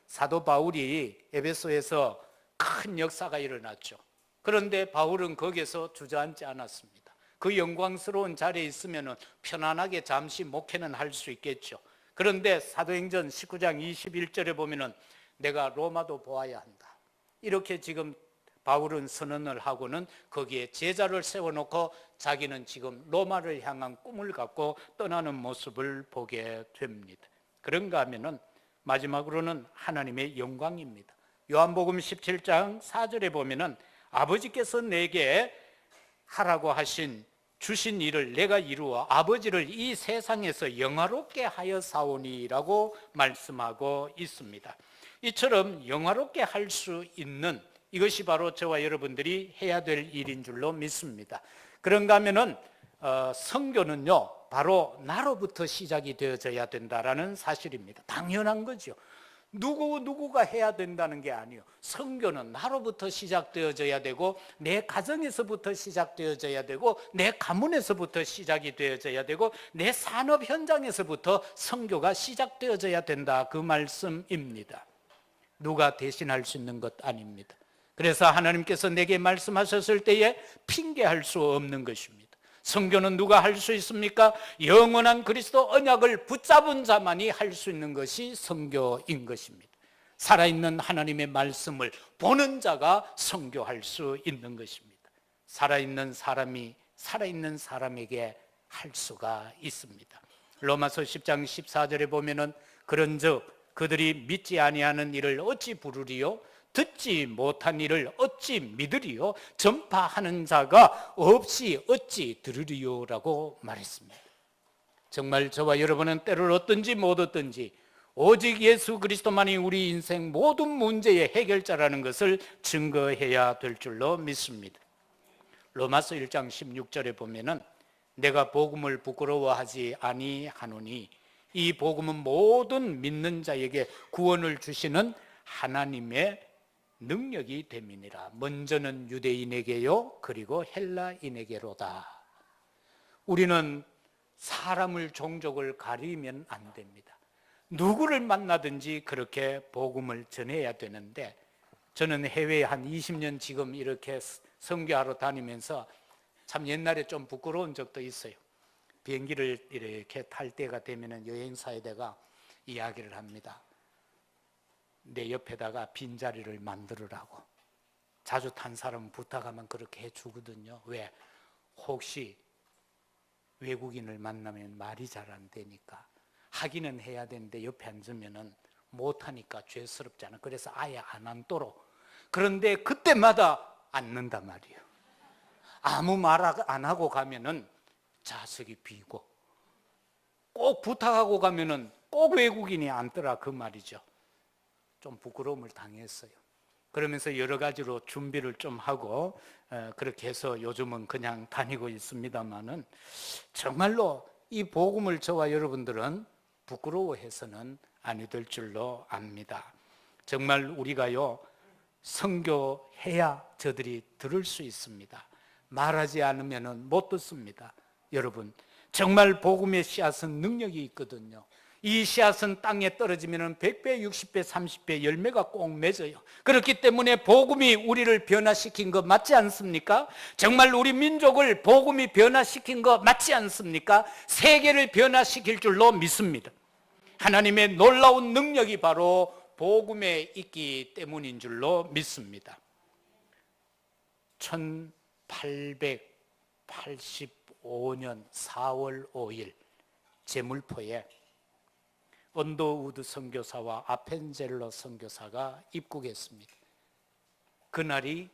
사도 바울이 에베소에서 큰 역사가 일어났죠. 그런데 바울은 거기에서 주저앉지 않았습니다. 그 영광스러운 자리에 있으면 편안하게 잠시 목회는 할 수 있겠죠. 그런데 사도행전 19장 21절에 보면은 내가 로마도 보아야 한다. 이렇게 지금 바울은 선언을 하고는 거기에 제자를 세워놓고 자기는 지금 로마를 향한 꿈을 갖고 떠나는 모습을 보게 됩니다. 그런가 하면은 마지막으로는 하나님의 영광입니다. 요한복음 17장 4절에 보면은 아버지께서 내게 하라고 주신 일을 내가 이루어 아버지를 이 세상에서 영화롭게 하여 사오니라고 말씀하고 있습니다. 이처럼 영화롭게 할 수 있는 이것이 바로 저와 여러분들이 해야 될 일인 줄로 믿습니다. 그런가 하면은 선교는요 바로 나로부터 시작이 되어져야 된다라는 사실입니다. 당연한 거죠. 누구가 해야 된다는 게 아니에요. 선교는 나로부터 시작되어져야 되고 내 가정에서부터 시작되어져야 되고 내 가문에서부터 시작이 되어져야 되고 내 산업 현장에서부터 선교가 시작되어져야 된다. 그 말씀입니다. 누가 대신할 수 있는 것 아닙니다. 그래서 하나님께서 내게 말씀하셨을 때에 핑계할 수 없는 것입니다. 선교는 누가 할 수 있습니까? 영원한 그리스도 언약을 붙잡은 자만이 할 수 있는 것이 선교인 것입니다. 살아있는 하나님의 말씀을 보는 자가 선교할 수 있는 것입니다. 살아있는 사람이 살아있는 사람에게 할 수가 있습니다. 로마서 10장 14절에 보면은 그런즉 그들이 믿지 아니하는 일을 어찌 부르리요? 듣지 못한 일을 어찌 믿으리요? 전파하는 자가 없이 어찌 들으리요라고 말했습니다. 정말 저와 여러분은 때를 얻든지 못 얻든지 오직 예수 그리스도만이 우리 인생 모든 문제의 해결자라는 것을 증거해야 될 줄로 믿습니다. 로마서 1장 16절에 보면은 내가 복음을 부끄러워하지 아니하노니 이 복음은 모든 믿는 자에게 구원을 주시는 하나님의 능력이 됨이니라. 먼저는 유대인에게요 그리고 헬라인에게로다. 우리는 사람을 종족을 가리면 안 됩니다. 누구를 만나든지 그렇게 복음을 전해야 되는데 저는 해외에 한 20년 지금 이렇게 선교하러 다니면서 참 옛날에 좀 부끄러운 적도 있어요. 비행기를 이렇게 탈 때가 되면 여행사에다가 이야기를 합니다. 내 옆에다가 빈자리를 만들으라고. 자주 탄 사람은 부탁하면 그렇게 해주거든요. 왜? 혹시 외국인을 만나면 말이 잘 안 되니까. 하기는 해야 되는데 옆에 앉으면 못하니까 죄스럽잖아. 그래서 아예 안 앉도록. 그런데 그때마다 앉는단 말이에요. 아무 말 안 하고 가면은 좌석이 비고, 꼭 부탁하고 가면은 꼭 외국인이 앉더라 그 말이죠. 좀 부끄러움을 당했어요. 그러면서 여러 가지로 준비를 좀 하고 그렇게 해서 요즘은 그냥 다니고 있습니다만은 정말로 이 복음을 저와 여러분들은 부끄러워해서는 아니 될 줄로 압니다. 정말 우리가요 선교해야 저들이 들을 수 있습니다. 말하지 않으면 못 듣습니다. 여러분 정말 복음의 씨앗은 능력이 있거든요. 이 씨앗은 땅에 떨어지면 100배, 60배, 30배 열매가 꼭 맺어요. 그렇기 때문에 복음이 우리를 변화시킨 거 맞지 않습니까? 정말 우리 민족을 복음이 변화시킨 거 맞지 않습니까? 세계를 변화시킬 줄로 믿습니다. 하나님의 놀라운 능력이 바로 복음에 있기 때문인 줄로 믿습니다. 1885년 4월 5일 제물포에 언더우드 선교사와 아펜젤러 선교사가 입국했습니다. 그날이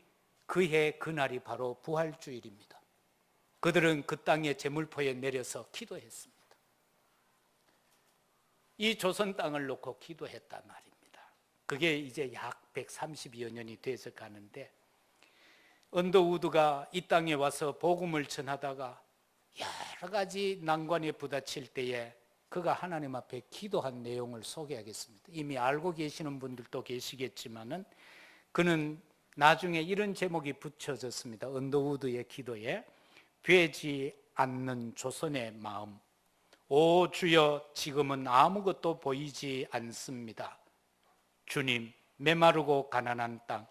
그날이 바로 부활주일입니다. 그들은 그 땅의 제물포에 내려서 기도했습니다. 이 조선 땅을 놓고 기도했단 말입니다. 그게 이제 약 130여 년이 돼서 가는데, 언더우드가 이 땅에 와서 복음을 전하다가 여러 가지 난관에 부딪힐 때에 그가 하나님 앞에 기도한 내용을 소개하겠습니다. 이미 알고 계시는 분들도 계시겠지만은 그는 나중에 이런 제목이 붙여졌습니다. 언더우드의 기도에, 되지 않는 조선의 마음. 오 주여, 지금은 아무것도 보이지 않습니다. 주님, 메마르고 가난한 땅,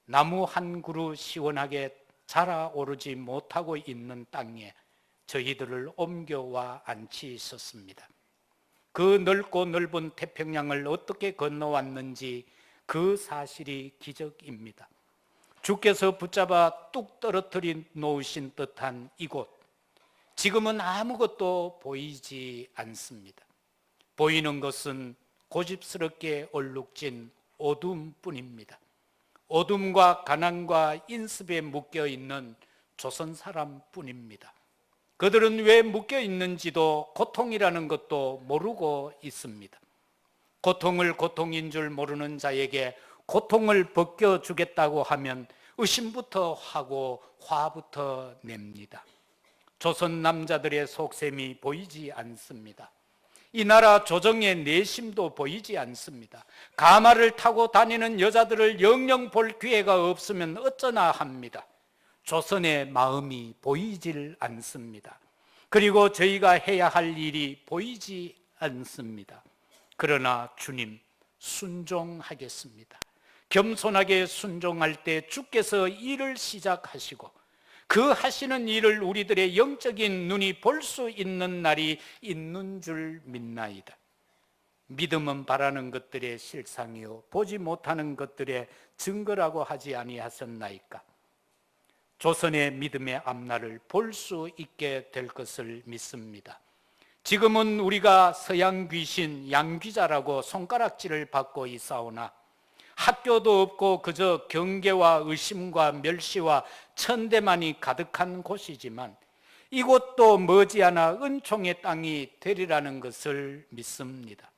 나무 한 그루 시원하게 자라오르지 못하고 있는 땅에 저희들을 옮겨와 앉히셨습니다. 그 넓고 넓은 태평양을 어떻게 건너왔는지 그 사실이 기적입니다. 주께서 붙잡아 뚝 떨어뜨려 놓으신 듯한 이곳, 지금은 아무것도 보이지 않습니다. 보이는 것은 고집스럽게 얼룩진 어둠뿐입니다. 어둠과 가난과 인습에 묶여있는 조선 사람뿐입니다. 그들은 왜 묶여있는지도 고통이라는 것도 모르고 있습니다. 고통을 고통인 줄 모르는 자에게 고통을 벗겨주겠다고 하면 의심부터 하고 화부터 냅니다. 조선 남자들의 속셈이 보이지 않습니다. 이 나라 조정의 내심도 보이지 않습니다. 가마를 타고 다니는 여자들을 영영 볼 기회가 없으면 어쩌나 합니다. 조선의 마음이 보이질 않습니다. 그리고 저희가 해야 할 일이 보이지 않습니다. 그러나 주님, 순종하겠습니다. 겸손하게 순종할 때 주께서 일을 시작하시고 그 하시는 일을 우리들의 영적인 눈이 볼 수 있는 날이 있는 줄 믿나이다. 믿음은 바라는 것들의 실상이요 보지 못하는 것들의 증거라고 하지 아니하셨나이까. 조선의 믿음의 앞날을 볼 수 있게 될 것을 믿습니다. 지금은 우리가 서양 귀신, 양귀자라고 손가락질을 받고 있사오나 학교도 없고 그저 경계와 의심과 멸시와 천대만이 가득한 곳이지만 이곳도 머지않아 은총의 땅이 되리라는 것을 믿습니다.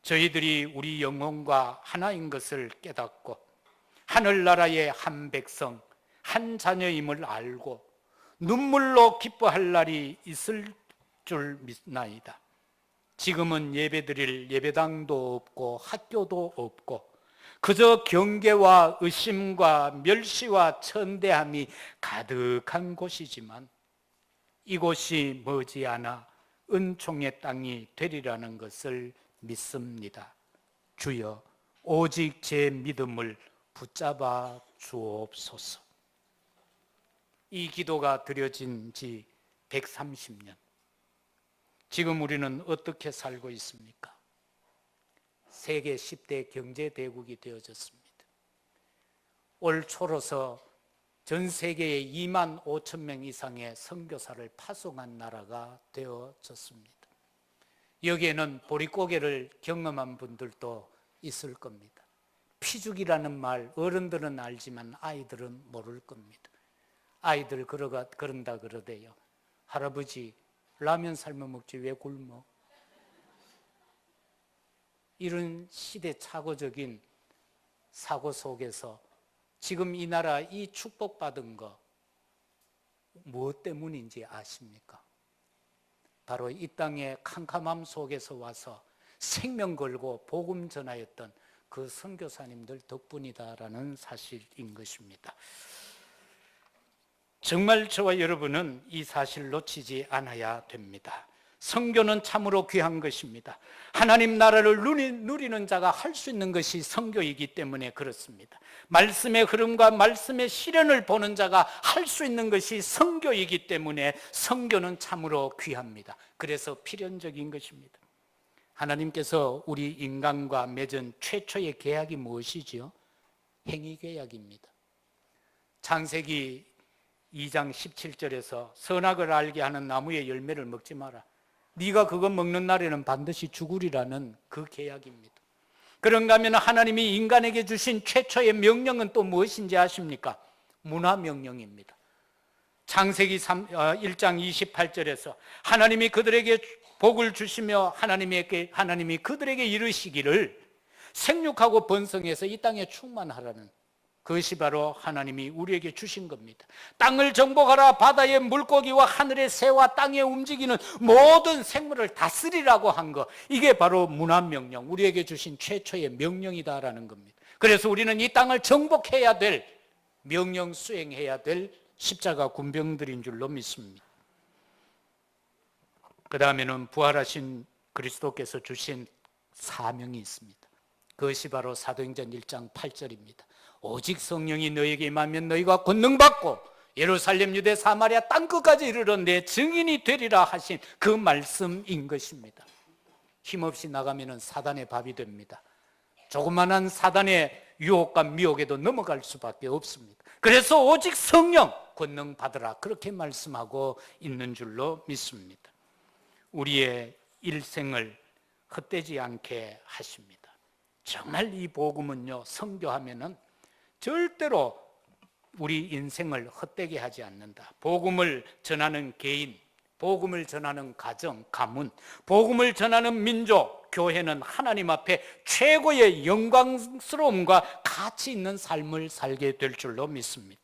저희들이 우리 영혼과 하나인 것을 깨닫고 하늘나라의 한 백성, 한 자녀임을 알고 눈물로 기뻐할 날이 있을 줄 믿나이다. 지금은 예배드릴 예배당도 없고 학교도 없고 그저 경계와 의심과 멸시와 천대함이 가득한 곳이지만 이곳이 머지않아 은총의 땅이 되리라는 것을 믿습니다. 주여, 오직 제 믿음을 붙잡아 주옵소서. 이 기도가 드려진 지 130년. 지금 우리는 어떻게 살고 있습니까? 세계 10대 경제대국이 되어졌습니다. 올 초로서 전 세계에 2만 5천 명 이상의 선교사를 파송한 나라가 되어졌습니다. 여기에는 보릿고개를 경험한 분들도 있을 겁니다. 피죽이라는 말 어른들은 알지만 아이들은 모를 겁니다. 아이들 그런다 그러대요. 할아버지, 라면 삶아 먹지 왜 굶어? 이런 시대착오적인 사고 속에서 지금 이 나라 이 축복받은 거 무엇 때문인지 아십니까? 바로 이 땅의 캄캄함 속에서 와서 생명 걸고 복음 전하였던 그 선교사님들 덕분이다라는 사실인 것입니다. 정말 저와 여러분은 이 사실을 놓치지 않아야 됩니다. 선교는 참으로 귀한 것입니다. 하나님 나라를 누리는 자가 할 수 있는 것이 선교이기 때문에 그렇습니다. 말씀의 흐름과 말씀의 실현을 보는 자가 할 수 있는 것이 선교이기 때문에 선교는 참으로 귀합니다. 그래서 필연적인 것입니다. 하나님께서 우리 인간과 맺은 최초의 계약이 무엇이지요? 행위계약입니다. 창세기 2장 17절에서 선악을 알게 하는 나무의 열매를 먹지 마라. 네가 그거 먹는 날에는 반드시 죽으리라는 그 계약입니다. 그런가 하면 하나님이 인간에게 주신 최초의 명령은 또 무엇인지 아십니까? 문화명령입니다. 창세기 1장 28절에서 하나님이 그들에게 복을 주시며 하나님이 그들에게 이르시기를 생육하고 번성해서 이 땅에 충만하라는, 그것이 바로 하나님이 우리에게 주신 겁니다. 땅을 정복하라. 바다의 물고기와 하늘의 새와 땅에 움직이는 모든 생물을 다스리라고 한 것, 이게 바로 문화명령, 우리에게 주신 최초의 명령이다라는 겁니다. 그래서 우리는 이 땅을 정복해야 될, 명령 수행해야 될 십자가 군병들인 줄로 믿습니다. 그 다음에는 부활하신 그리스도께서 주신 사명이 있습니다. 그것이 바로 사도행전 1장 8절입니다. 오직 성령이 너에게 임하면 너희가 권능받고 예루살렘, 유대, 사마리아 땅끝까지 이르러 내 증인이 되리라 하신 그 말씀인 것입니다. 힘없이 나가면 사단의 밥이 됩니다. 조그만한 사단의 유혹과 미혹에도 넘어갈 수밖에 없습니다. 그래서 오직 성령 권능 받으라, 그렇게 말씀하고 있는 줄로 믿습니다. 우리의 일생을 헛되지 않게 하십니다. 정말 이 복음은요, 선교하면은 절대로 우리 인생을 헛되게 하지 않는다. 복음을 전하는 개인, 복음을 전하는 가정, 가문, 복음을 전하는 민족, 교회는 하나님 앞에 최고의 영광스러움과 가치 있는 삶을 살게 될 줄로 믿습니다.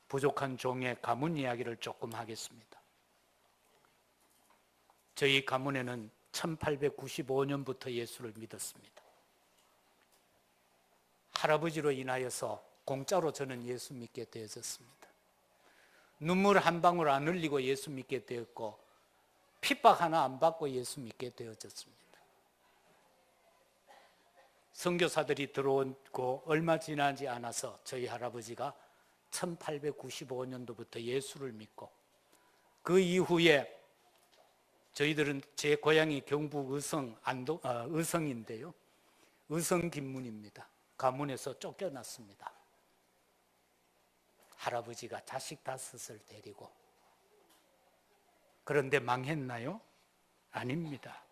부족한 종의 가문 이야기를 조금 하겠습니다. 저희 가문에는 1895년부터 예수를 믿었습니다. 할아버지로 인하여서 공짜로 저는 예수 믿게 되어졌습니다. 눈물 한 방울 안 흘리고 예수 믿게 되었고, 핍박 하나 안 받고 예수 믿게 되어졌습니다. 선교사들이 들어오고 얼마 지나지 않아서 저희 할아버지가 1895년도부터 예수를 믿고, 그 이후에 저희들은, 제 고향이 경북 의성인데요, 의성 김문입니다. 가문에서 쫓겨났습니다. 할아버지가 자식 5을 데리고. 그런데 망했나요? 아닙니다.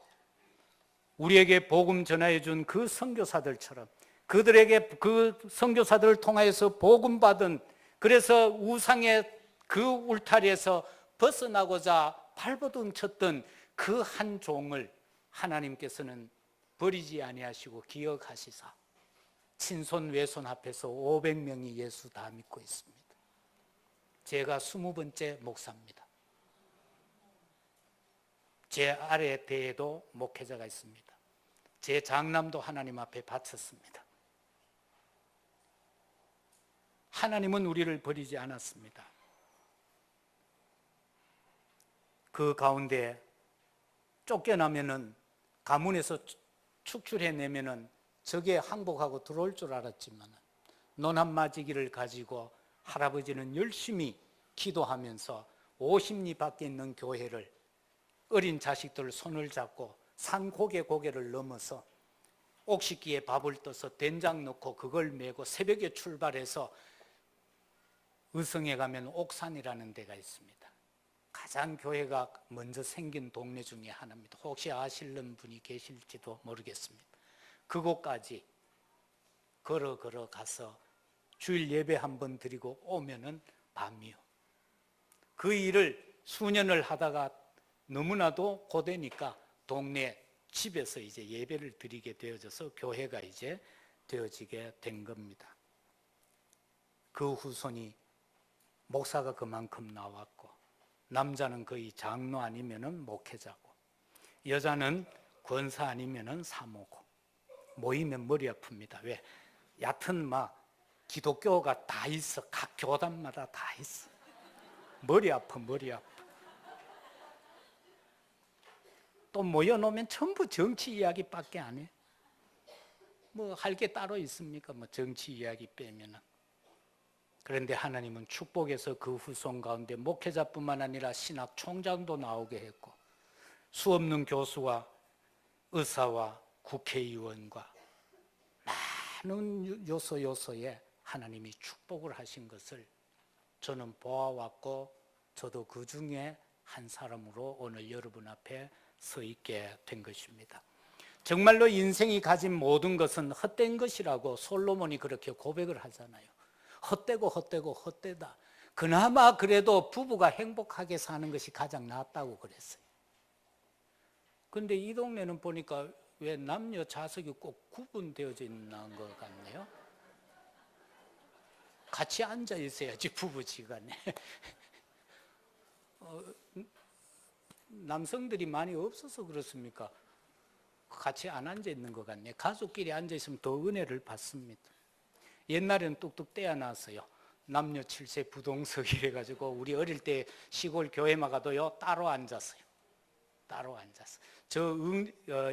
우리에게 복음 전하여 준 그 선교사들처럼, 그들에게, 그 선교사들을 통하여서 복음 받은, 그래서 우상의 그 울타리에서 벗어나고자 발버둥 쳤던 그 한 종을 하나님께서는 버리지 아니하시고 기억하시사 친손 외손 앞에서 500명이 예수 다 믿고 있습니다. 제가 20번째 목사입니다. 제 아래 대에도 목회자가 있습니다. 제 장남도 하나님 앞에 바쳤습니다. 하나님은 우리를 버리지 않았습니다. 그 가운데 쫓겨나면은, 가문에서 축출해내면은 적에 항복하고 들어올 줄 알았지만, 논한마지기를 가지고 할아버지는 열심히 기도하면서 50리 밖에 있는 교회를, 어린 자식들 손을 잡고 산 고개를 넘어서 옥식기에 밥을 떠서 된장 넣고 그걸 메고 새벽에 출발해서 의성에 가면 옥산이라는 데가 있습니다. 가장 교회가 먼저 생긴 동네 중에 하나입니다. 혹시 아시는 분이 계실지도 모르겠습니다. 그곳까지 걸어 가서 주일 예배 한번 드리고 오면은 밤이요. 그 일을 수년을 하다가 너무나도 고되니까 동네 집에서 이제 예배를 드리게 되어져서 교회가 이제 되어지게 된 겁니다. 그 후손이 목사가 그만큼 나왔고, 남자는 거의 장로 아니면은 목회자고, 여자는 권사 아니면은 사모고, 모이면 머리 아픕니다. 왜? 얕은 기독교가 다 있어. 각 교단마다 다 있어. 머리 아파. 또 모여놓으면 전부 정치 이야기밖에 안 해. 할 게 따로 있습니까? 정치 이야기 빼면은. 그런데 하나님은 축복해서 그 후손 가운데 목회자뿐만 아니라 신학 총장도 나오게 했고, 수없는 교수와 의사와 국회의원과 많은 요소에 하나님이 축복을 하신 것을 저는 보아왔고, 저도 그 중에 한 사람으로 오늘 여러분 앞에 서 있게 된 것입니다. 정말로 인생이 가진 모든 것은 헛된 것이라고 솔로몬이 그렇게 고백을 하잖아요. 헛되다. 그나마 그래도 부부가 행복하게 사는 것이 가장 낫다고 그랬어요. 그런데 이 동네는 보니까 왜 남녀 좌석이 꼭 구분되어져 있는 것 같네요. 같이 앉아 있어야지 부부지간에. 남성들이 많이 없어서 그렇습니까? 같이 안 앉아 있는 것 같네. 가족끼리 앉아 있으면 더 은혜를 받습니다. 옛날에는 뚝뚝 떼어놨어요. 남녀 7세 부동석 이래가지고 우리 어릴 때 시골 교회만 가도요 따로 앉았어요. 따로 앉았어. 저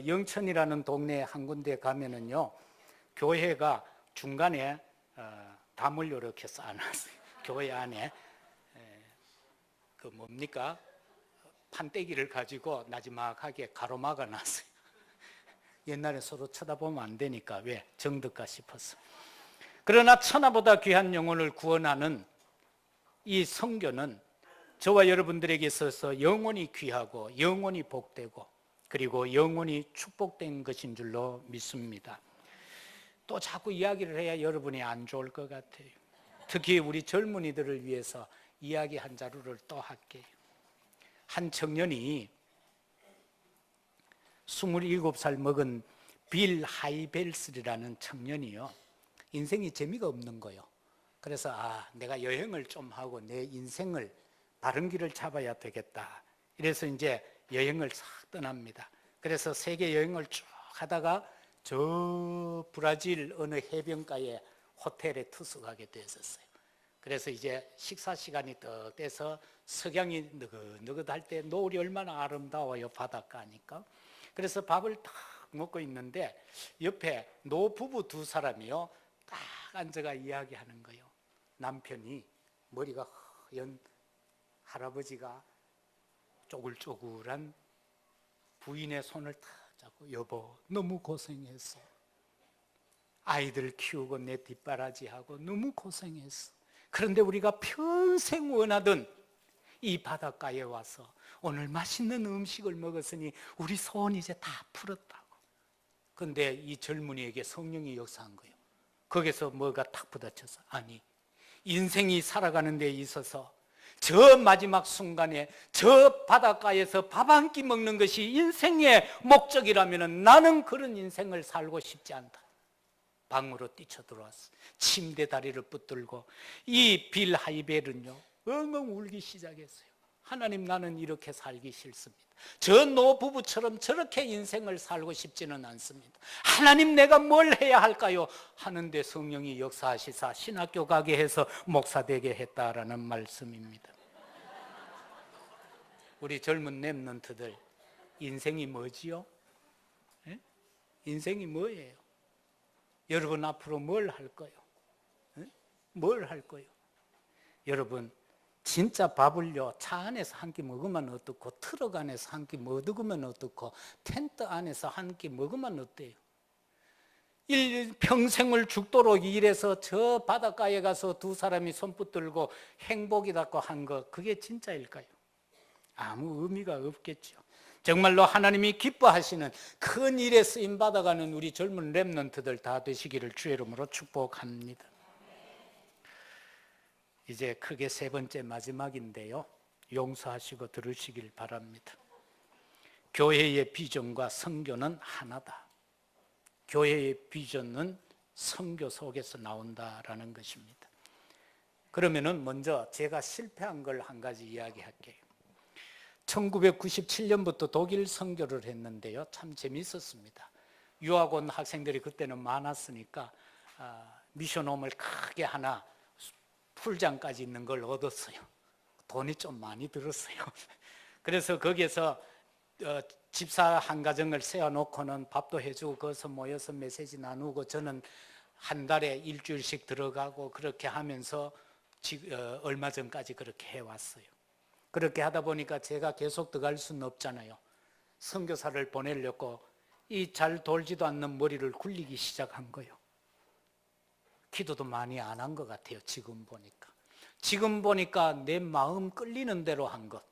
영천이라는 동네 한 군데 가면은요 교회가 중간에 담을 이렇게 쌓아놨어요. 교회 안에 그 뭡니까 판때기를 가지고 나지막하게 가로막아 놨어요. 옛날에 서로 쳐다보면 안 되니까 왜 정든가 싶었어. 그러나 천하보다 귀한 영혼을 구원하는 이 선교는 저와 여러분들에게 있어서 영원히 귀하고 영원히 복되고 그리고 영원히 축복된 것인 줄로 믿습니다. 또 자꾸 이야기를 해야 여러분이 안 좋을 것 같아요. 특히 우리 젊은이들을 위해서 이야기 한 자루를 또 할게요. 한 청년이 27살 먹은 빌 하이벨스라는 청년이요 인생이 재미가 없는 거예요. 그래서 내가 여행을 좀 하고 내 인생을 바른 길을 잡아야 되겠다. 이래서 이제 여행을 싹 떠납니다. 그래서 세계 여행을 쭉 하다가 저 브라질 어느 해변가에 호텔에 투숙하게 되었어요. 그래서 이제 식사 시간이 딱 돼서 석양이 느긋느긋할 때 노을이 얼마나 아름다워요. 바닷가니까. 그래서 밥을 딱 먹고 있는데 옆에 노부부 두 사람이요 딱 앉아가 이야기하는 거예요. 남편이 머리가 허연 할아버지가 쪼글쪼글한 부인의 손을 탁 잡고 여보 너무 고생했어. 아이들 키우고 내 뒷바라지하고 너무 고생했어. 그런데 우리가 평생 원하던 이 바닷가에 와서 오늘 맛있는 음식을 먹었으니 우리 소원 이제 다 풀었다고. 그런데 이 젊은이에게 성령이 역사한 거예요. 거기서 뭐가 탁 부딪혀서 아니 인생이 살아가는 데 있어서 저 마지막 순간에 저 바닷가에서 밥 한 끼 먹는 것이 인생의 목적이라면 나는 그런 인생을 살고 싶지 않다. 방으로 뛰쳐들어왔어. 침대 다리를 붙들고 이 빌 하이벨은요 엉엉 울기 시작했어요. 하나님 나는 이렇게 살기 싫습니다. 저 노부부처럼 저렇게 인생을 살고 싶지는 않습니다. 하나님 내가 뭘 해야 할까요? 하는데 성령이 역사하시사 신학교 가게 해서 목사 되게 했다라는 말씀입니다. 우리 젊은 랩런트들 인생이 뭐지요? 에? 인생이 뭐예요? 여러분 앞으로 뭘 할 거예요? 뭘 할 거예요? 여러분 진짜 밥을요 차 안에서 한 끼 먹으면 어떻고 트럭 안에서 한 끼 먹으면 어떻고 텐트 안에서 한 끼 먹으면 어때요? 평생을 죽도록 일해서 저 바닷가에 가서 두 사람이 손 붙들고 행복이라고 한 거 그게 진짜일까요? 아무 의미가 없겠죠. 정말로 하나님이 기뻐하시는 큰 일에 쓰임받아가는 우리 젊은 랩런트들 다 되시기를 주의 이름으로 축복합니다. 이제 크게 세 번째 마지막인데요. 용서하시고 들으시길 바랍니다. 교회의 비전과 선교는 하나다. 교회의 비전은 선교 속에서 나온다라는 것입니다. 그러면은 먼저 제가 실패한 걸 한 가지 이야기할게요. 1997년부터 독일 선교를 했는데요. 참 재미있었습니다. 유학 온 학생들이 그때는 많았으니까 미션홈을 크게 하나 풀장까지 있는 걸 얻었어요. 돈이 좀 많이 들었어요. 그래서 거기에서 집사 한 가정을 세워놓고는 밥도 해주고 거기서 모여서 메시지 나누고 저는 한 달에 일주일씩 들어가고 그렇게 하면서 얼마 전까지 그렇게 해왔어요. 그렇게 하다 보니까 제가 계속 들어갈 수는 없잖아요. 선교사를 보내려고 이 잘 돌지도 않는 머리를 굴리기 시작한 거예요. 기도도 많이 안 한 것 같아요. 지금 보니까 내 마음 끌리는 대로 한 것.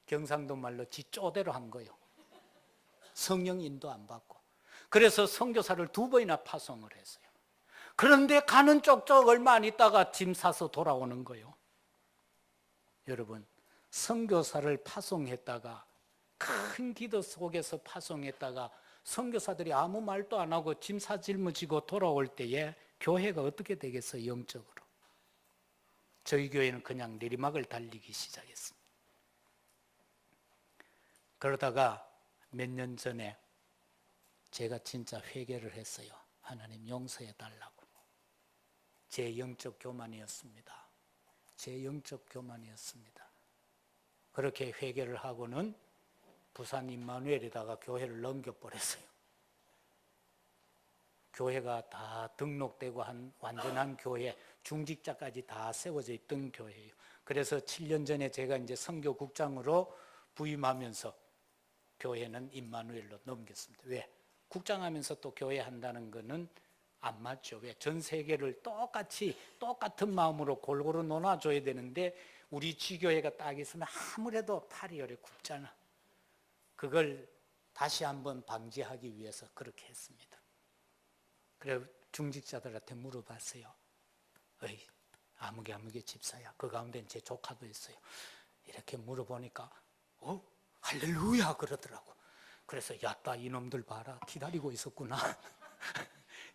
경상도 말로 지 쪼대로 한 거예요. 성령 인도 안 받고. 그래서 선교사를 2번이나 파송을 했어요. 그런데 가는 쪽쪽 얼마 안 있다가 짐 싸서 돌아오는 거예요. 여러분, 선교사를 파송했다가 큰 큰 기도 속에서 파송했다가 선교사들이 아무 말도 안 하고 짐 짊어지고 돌아올 때에 교회가 어떻게 되겠어요? 영적으로. 저희 교회는 그냥 내리막을 달리기 시작했습니다. 그러다가 몇 년 전에 제가 진짜 회개를 했어요. 하나님 용서해 달라고. 제 영적 교만이었습니다. 제 영적 교만이었습니다. 그렇게 회개를 하고는 부산 임마누엘에다가 교회를 넘겨버렸어요. 교회가 다 등록되고 한 완전한 교회, 중직자까지 다 세워져 있던 교회예요. 그래서 7년 전에 제가 이제 선교국장으로 부임하면서 교회는 임마누엘로 넘겼습니다. 왜? 국장하면서 또 교회 한다는 거는 안 맞죠. 왜? 전 세계를 똑같은 마음으로 골고루 논아줘야 되는데 우리 지교회가 딱 있으면 아무래도 팔이 열에 굽잖아. 그걸 다시 한번 방지하기 위해서 그렇게 했습니다. 그래 중직자들한테 물어봤어요. 어이, 아무개 집사야. 그 가운데 제 조카도 있어요. 이렇게 물어보니까 할렐루야 그러더라고. 그래서 야따 이놈들 봐라. 기다리고 있었구나.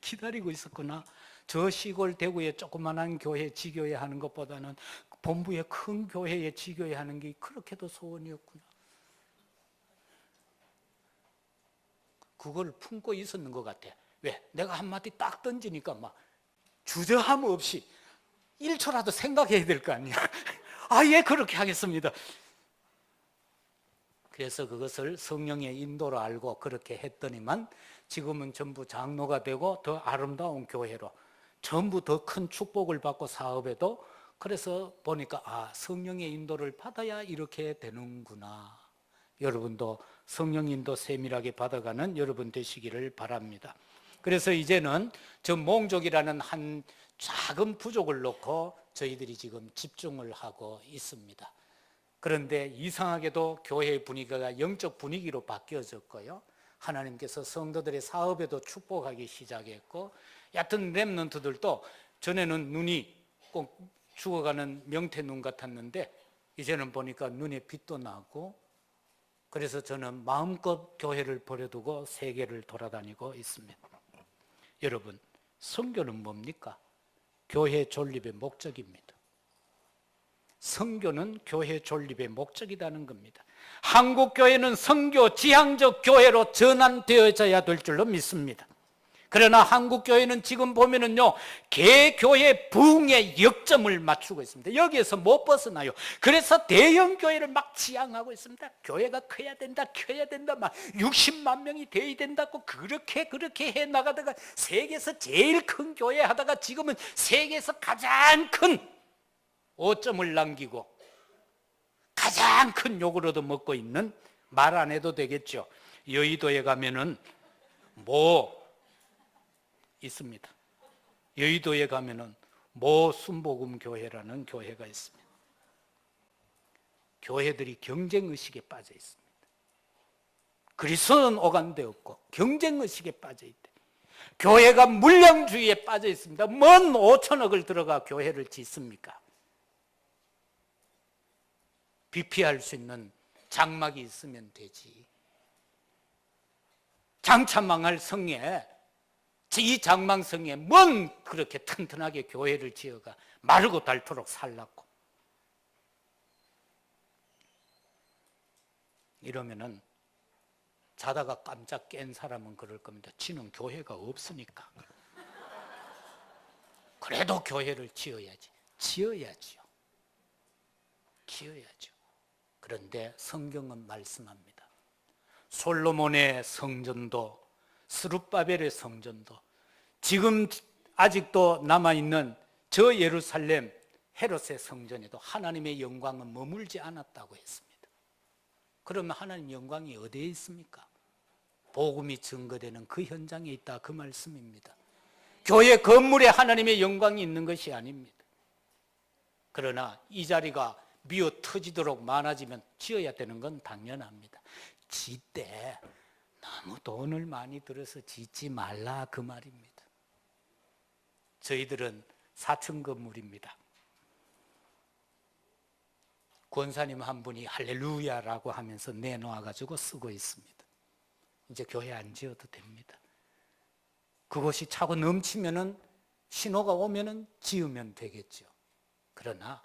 기다리고 있었구나. 저 시골 대구에 조그만한 교회 지교회 하는 것보다는 본부의 큰 교회에 지교회 하는 게 그렇게도 소원이었구나. 그걸 품고 있었는 것 같아. 왜? 내가 한마디 딱 던지니까 막 주저함 없이 1초라도 생각해야 될 거 아니야. 예, 그렇게 하겠습니다. 그래서 그것을 성령의 인도로 알고 그렇게 했더니만 지금은 전부 장로가 되고 더 아름다운 교회로 전부 더 큰 축복을 받고 사업에도 그래서 보니까 성령의 인도를 받아야 이렇게 되는구나. 여러분도 성령 인도 세밀하게 받아가는 여러분 되시기를 바랍니다. 그래서 이제는 저 몽족이라는 한 작은 부족을 놓고 저희들이 지금 집중을 하고 있습니다. 그런데 이상하게도 교회의 분위기가 영적 분위기로 바뀌어졌고요. 하나님께서 성도들의 사업에도 축복하기 시작했고, 얕은 렘넌트들도 전에는 눈이 꼭 죽어가는 명태 눈 같았는데 이제는 보니까 눈에 빛도 나고, 그래서 저는 마음껏 교회를 버려두고 세계를 돌아다니고 있습니다. 여러분, 선교는 뭡니까? 교회 존립의 목적입니다. 선교는 교회 존립의 목적이라는 겁니다. 한국 교회는 선교 지향적 교회로 전환되어져야 될 줄로 믿습니다. 그러나 한국 교회는 지금 보면은요, 개교회 부흥의 역점을 맞추고 있습니다. 여기에서 못 벗어나요. 그래서 대형 교회를 막 지향하고 있습니다. 교회가 커야 된다, 막 60만 명이 돼야 된다고 그렇게 해 나가다가 세계에서 제일 큰 교회 하다가 지금은 세계에서 가장 큰 5점을 남기고 가장 큰 욕을 얻어먹고 있는, 말 안 해도 되겠죠. 여의도에 가면은 뭐 있습니다. 여의도에 가면은 모 순복음 교회라는 교회가 있습니다. 교회들이 경쟁의식에 빠져 있습니다. 그리스도는 오간데 없고 경쟁의식에 빠져 있대. 교회가 물량주의에 빠져 있습니다. 뭔 5천억을 들어가 교회를 짓습니까? 비피할 수 있는 장막이 있으면 되지. 장차 망할 성에, 이 장망성에 뭔 그렇게 튼튼하게 교회를 지어가 마르고 닳도록 살라고. 이러면은 자다가 깜짝 깬 사람은 그럴 겁니다. 지는 교회가 없으니까. 그래도 교회를 지어야지. 지어야죠. 그런데 성경은 말씀합니다. 솔로몬의 성전도, 스룹바벨의 성전도, 지금 아직도 남아있는 저 예루살렘 헤롯의 성전에도 하나님의 영광은 머물지 않았다고 했습니다. 그러면 하나님 영광이 어디에 있습니까? 복음이 증거되는 그 현장에 있다, 그 말씀입니다. 교회 건물에 하나님의 영광이 있는 것이 아닙니다. 그러나 이 자리가 미어 터지도록 많아지면 지어야 되는 건 당연합니다. 짓때 너무 돈을 많이 들여서 짓지 말라, 그 말입니다. 저희들은 4층 건물입니다. 권사님 한 분이 할렐루야라고 하면서 내놓아가지고 쓰고 있습니다. 이제 교회 안 지어도 됩니다. 그것이 차고 넘치면은 신호가 오면은 지으면 되겠죠. 그러나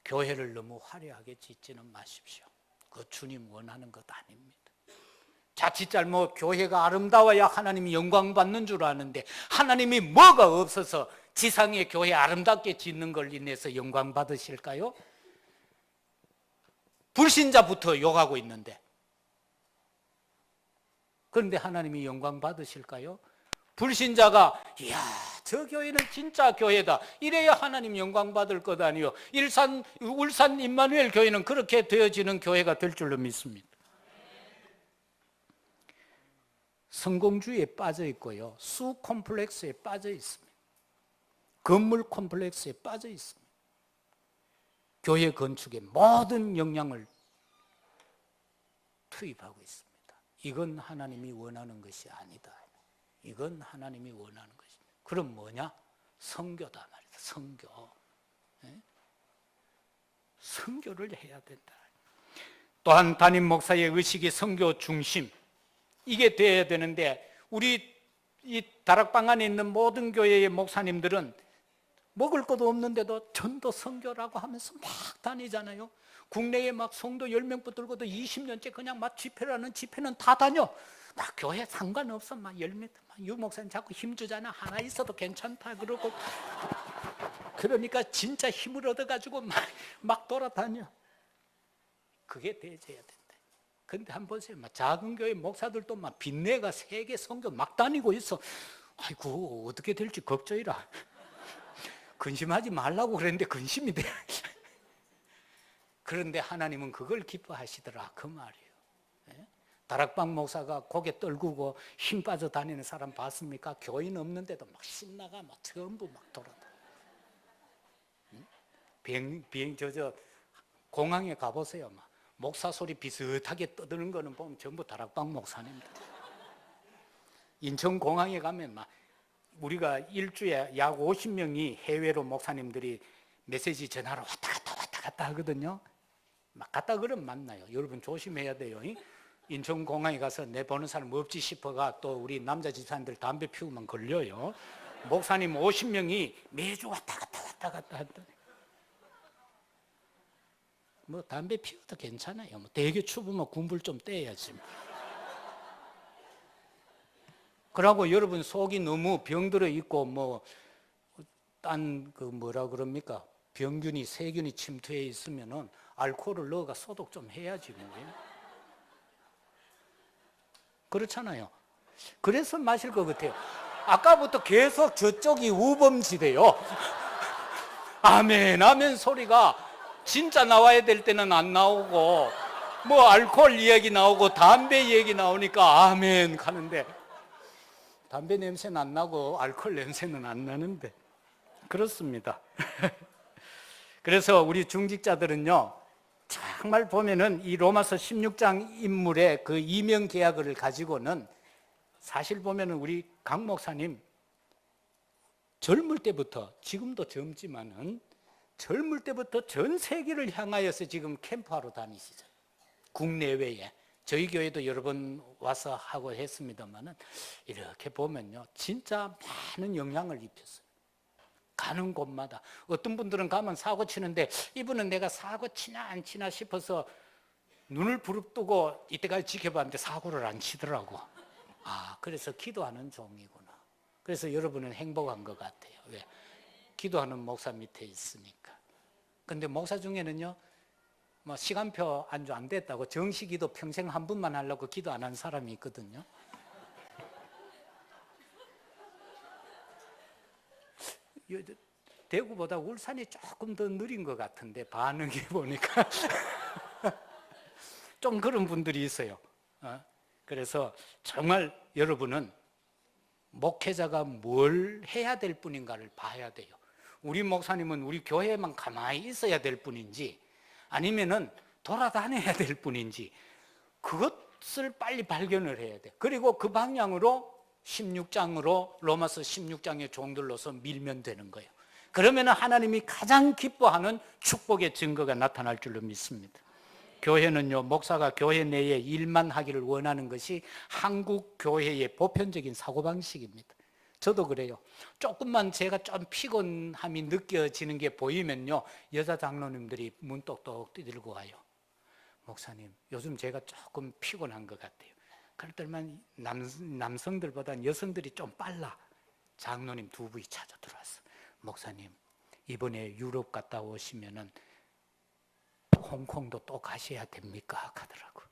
교회를 너무 화려하게 짓지는 마십시오. 그 주님 원하는 것 아닙니다. 자칫 잘못 교회가 아름다워야 하나님이 영광 받는 줄 아는데 하나님이 뭐가 없어서 지상의 교회 아름답게 짓는 걸 인해서 영광 받으실까요? 불신자부터 욕하고 있는데, 그런데 하나님이 영광 받으실까요? 불신자가 이야 저 교회는 진짜 교회다 이래야 하나님 영광 받을 것 아니요. 울산 임마누엘 교회는 그렇게 되어지는 교회가 될 줄로 믿습니다. 성공주의에 빠져 있고요, 수 콤플렉스에 빠져 있습니다. 건물 콤플렉스에 빠져 있습니다. 교회 건축에 모든 영향을 투입하고 있습니다. 이건 하나님이 원하는 것이 아니다. 이건 하나님이 원하는 것입니다. 그럼 뭐냐? 선교다 말이다. 선교. 선교를 해야 된다. 또한 담임 목사의 의식이 선교 중심, 이게 돼야 되는데, 우리 이 다락방 안에 있는 모든 교회의 목사님들은 먹을 것도 없는데도 전도 선교라고 하면서 막 다니잖아요. 국내에 막 성도 10명 붙들고도 20년째 그냥 막 집회라는 집회는 다 다녀. 막 교회 상관없어. 막 10m. 유 목사님 자꾸 힘주잖아. 하나 있어도 괜찮다 그러고. 그러니까 진짜 힘을 얻어가지고 막 돌아다녀. 그게 되어져야 된다. 근데 한번 보세요. 막 작은 교회 목사들도 막 빚내가 세계 선교 막 다니고 있어. 아이고 어떻게 될지 걱정이라. 근심하지 말라고 그랬는데 근심이 돼. 그런데 하나님은 그걸 기뻐하시더라 그 말이에요. 다락방 목사가 고개 떨구고 힘 빠져 다니는 사람 봤습니까? 교인 없는데도 막 신나가 막 전부 막 돌아다녀. 공항에 가보세요. 막 목사 소리 비슷하게 떠드는 거는 보면 전부 다락방 목사님들. 인천공항에 가면 막 우리가 일주에 약 50명이 해외로 목사님들이 메시지 전화로 왔다 갔다 하거든요. 막 갔다 그러면 만나요. 여러분 조심해야 돼요. 인천공항에 가서 내 보는 사람 없지 싶어가 또 우리 남자 집사님들 담배 피우면 걸려요. 목사님 50명이 매주 왔다 갔다 한다. 뭐 담배 피워도 괜찮아요. 뭐 되게 추우면 군불 좀 떼야지. 그러고 여러분 속이 너무 병들어 있고 뭐 딴 그 뭐라 그럽니까? 병균이 세균이 침투해 있으면은 알코올을 넣어가 소독 좀 해야지 뭐. 그렇잖아요. 그래서 마실 것 같아요. 아까부터 계속 저쪽이 우범지대요. 아멘 아멘 소리가 진짜 나와야 될 때는 안 나오고 뭐 알코올 이야기 나오고 담배 얘기 나오니까 아멘 가는데 담배 냄새는 안 나고 알코올 냄새는 안 나는데 그렇습니다. 그래서 우리 중직자들은요 정말 보면은 이 로마서 16장 인물의 그 이명 계약을 가지고는 사실 보면은 우리 강 목사님 젊을 때부터 지금도 젊지만은 젊을 때부터 전 세계를 향하여서 지금 캠프하러 다니시죠. 국내외에 저희 교회도 여러 번 와서 하고 했습니다만은 이렇게 보면요 진짜 많은 영향을 입혔어요. 가는 곳마다 어떤 분들은 가면 사고 치는데 이분은 내가 사고 치나 안 치나 싶어서 눈을 부릅뜨고 이때까지 지켜봤는데 사고를 안 치더라고. 아 그래서 기도하는 종이구나. 그래서 여러분은 행복한 것 같아요. 왜? 기도하는 목사 밑에 있으니까. 근데 목사 중에는요 뭐 시간표 안주 안 됐다고 정시기도 평생 한 번만 하려고 기도 안 한 사람이 있거든요. 대구보다 울산이 조금 더 느린 것 같은데 반응이 보니까 좀 그런 분들이 있어요. 그래서 정말 여러분은 목회자가 뭘 해야 될 뿐인가를 봐야 돼요. 우리 목사님은 우리 교회에만 가만히 있어야 될 뿐인지 아니면은 돌아다녀야 될 뿐인지 그것을 빨리 발견을 해야 돼. 그리고 그 방향으로 16장으로 로마서 16장의 종들로서 밀면 되는 거예요. 그러면 하나님이 가장 기뻐하는 축복의 증거가 나타날 줄로 믿습니다. 교회는요, 목사가 교회 내에 일만 하기를 원하는 것이 한국 교회의 보편적인 사고방식입니다. 저도 그래요. 조금만 제가 좀 피곤함이 느껴지는 게 보이면요, 여자 장로님들이 문 똑똑 두들고 와요. 목사님, 요즘 제가 조금 피곤한 것 같아요. 그럴 때만 남성들보다는 여성들이 좀 빨라. 장로님 두 분이 찾아 들어왔어. 목사님, 이번에 유럽 갔다 오시면은 홍콩도 또 가셔야 됩니까? 하더라고.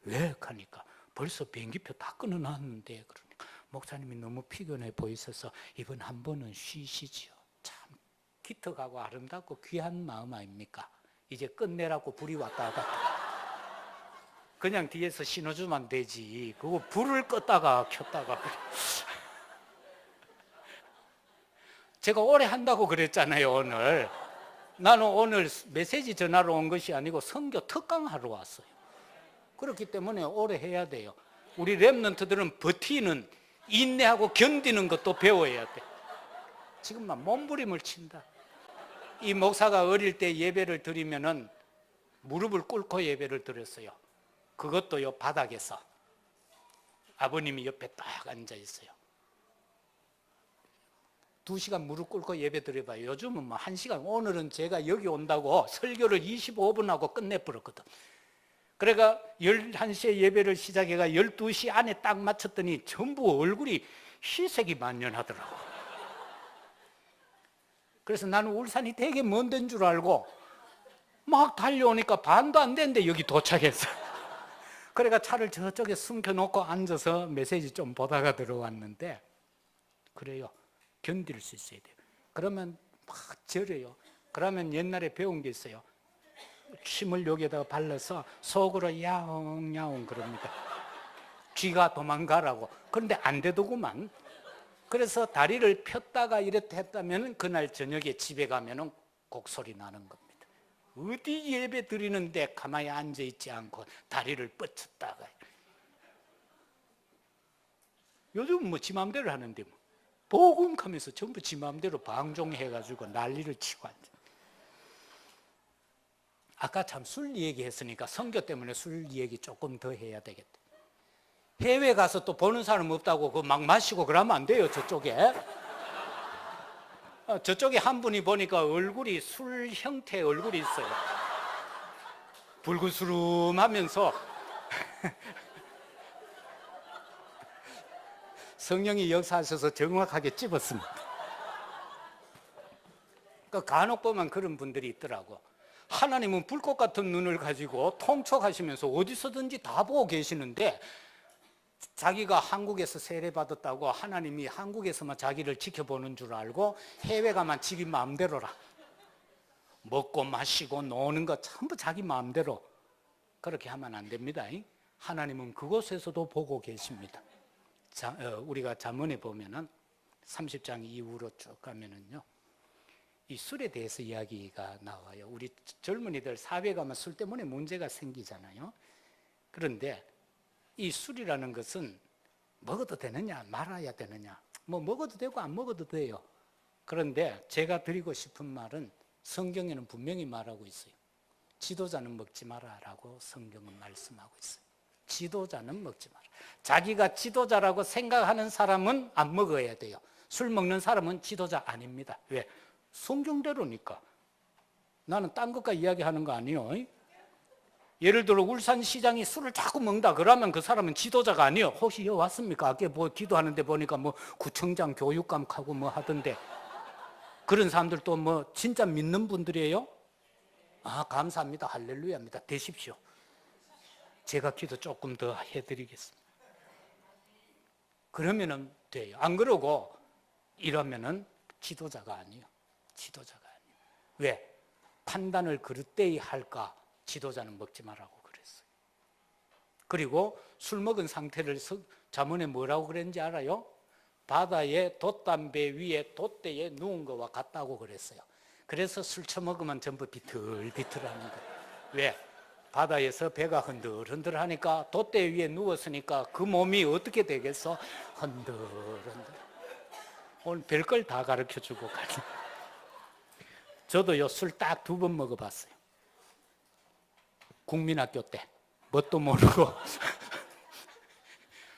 왜? 하니까 벌써 비행기표 다 끊어놨는데. 그러니까 목사님이 너무 피곤해 보이셔서 이번 한 번은 쉬시지요. 참 기특하고 아름답고 귀한 마음 아닙니까? 이제 끝내라고 불이 왔다 갔다. 그냥 뒤에서 신호주면 되지. 그거 불을 껐다가 켰다가. 제가 오래 한다고 그랬잖아요, 오늘. 나는 오늘 메시지 전하러 온 것이 아니고 선교 특강하러 왔어요. 그렇기 때문에 오래 해야 돼요. 우리 렘넌트들은 버티는, 인내하고 견디는 것도 배워야 돼. 지금 막 몸부림을 친다. 이 목사가 어릴 때 예배를 드리면은 무릎을 꿇고 예배를 드렸어요. 그것도요, 바닥에서. 아버님이 옆에 딱 앉아 있어요. 2시간 무릎 꿇고 예배 드려봐요. 요즘은 뭐 1시간, 오늘은 제가 여기 온다고 설교를 25분 하고 끝내버렸거든. 그러니까 11시에 예배를 시작해가 12시 안에 딱 맞췄더니 전부 얼굴이 희색이 만연하더라고. 그래서 나는 울산이 되게 먼 데인 줄 알고 막 달려오니까 반도 안 되는데 여기 도착했어. 그러니까 차를 저쪽에 숨겨놓고 앉아서 메시지 좀 보다가 들어왔는데, 그래요. 견딜 수 있어야 돼요. 그러면 막 절여요. 그러면 옛날에 배운 게 있어요. 침을 여기에다가 발라서 속으로 야옹야옹 그럽니다. 쥐가 도망가라고. 그런데 안 되더구만. 그래서 다리를 폈다가 이렇게 했다면 그날 저녁에 집에 가면은 곡소리 나는 겁니다. 어디 예배 드리는데 가만히 앉아 있지 않고 다리를 뻗쳤다가. 요즘 뭐 지 마음대로 하는데 뭐. 복음하면서 전부 지 마음대로 방종해가지고 난리를 치고 앉아. 아까 참 술 얘기했으니까 선교 때문에 술 얘기 조금 더 해야 되겠다. 해외 가서 또 보는 사람 없다고 그 막 마시고 그러면 안 돼요, 저쪽에. 저쪽에 한 분이 보니까 얼굴이 술 형태의 얼굴이 있어요. 불구스름하면서 성령이 역사하셔서 정확하게 찝었습니다. 그러니까 간혹 보면 그런 분들이 있더라고. 하나님은 불꽃 같은 눈을 가지고 통촉하시면서 어디서든지 다 보고 계시는데 자기가 한국에서 세례받았다고 하나님이 한국에서만 자기를 지켜보는 줄 알고 해외 가만 자기 마음대로라. 먹고 마시고 노는 거 전부 자기 마음대로. 그렇게 하면 안 됩니다. 하나님은 그곳에서도 보고 계십니다. 우리가 잠언에 보면은 30장 이후로 쭉 가면은요, 이 술에 대해서 이야기가 나와요. 우리 젊은이들 사회 가면 술 때문에 문제가 생기잖아요. 그런데 이 술이라는 것은 먹어도 되느냐 말아야 되느냐, 뭐 먹어도 되고 안 먹어도 돼요. 그런데 제가 드리고 싶은 말은 성경에는 분명히 말하고 있어요. 지도자는 먹지 마라라고 성경은 말씀하고 있어요. 지도자는 먹지 마라. 자기가 지도자라고 생각하는 사람은 안 먹어야 돼요. 술 먹는 사람은 지도자 아닙니다. 왜? 성경대로니까. 나는 딴 것과 이야기하는 거 아니에요. 예를 들어 울산시장이 술을 자꾸 먹는다 그러면 그 사람은 지도자가 아니에요. 혹시 여기 왔습니까? 아까 뭐 기도하는데 보니까 뭐 구청장 교육감하고 뭐 하던데, 그런 사람들 또 뭐 진짜 믿는 분들이에요? 아, 감사합니다. 할렐루야입니다. 되십시오. 제가 기도 조금 더 해드리겠습니다. 그러면은 돼요. 안 그러고 이러면은 지도자가 아니에요. 지도자가 아니에요. 왜? 판단을 그릇되이 할까? 지도자는 먹지 말라고 그랬어요. 그리고 술 먹은 상태를 잠언에 뭐라고 그랬는지 알아요? 바다에 돛담배 위에 돛대에 누운 것과 같다고 그랬어요. 그래서 술 처먹으면 전부 비틀비틀하는 거예요. 왜? 바다에서 배가 흔들흔들 하니까 돛대 위에 누웠으니까 그 몸이 어떻게 되겠어? 흔들흔들. 오늘 별걸 다 가르쳐주고 가지. 저도요, 술 딱 2번 먹어봤어요. 국민학교 때. 뭣도 모르고.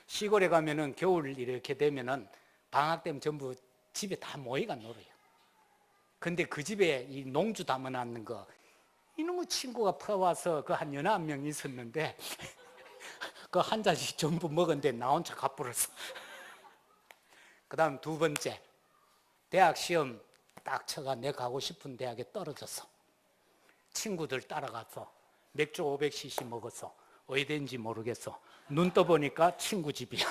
시골에 가면은 겨울 이렇게 되면은 방학 때면 전부 집에 다 모이가 놀아요. 근데 그 집에 이 농주 담아놨는 거, 이놈의 친구가 퍼와서 그 한 연하 한 명 있었는데, 그 한 잔씩 전부 먹었는데 나 혼자 가불었어. 그 다음 2번째, 대학 시험 딱 쳐가 내 가고 싶은 대학에 떨어졌어. 친구들 따라가서 맥주 500cc 먹었어. 어디든지 모르겠어. 눈 떠보니까 친구 집이야.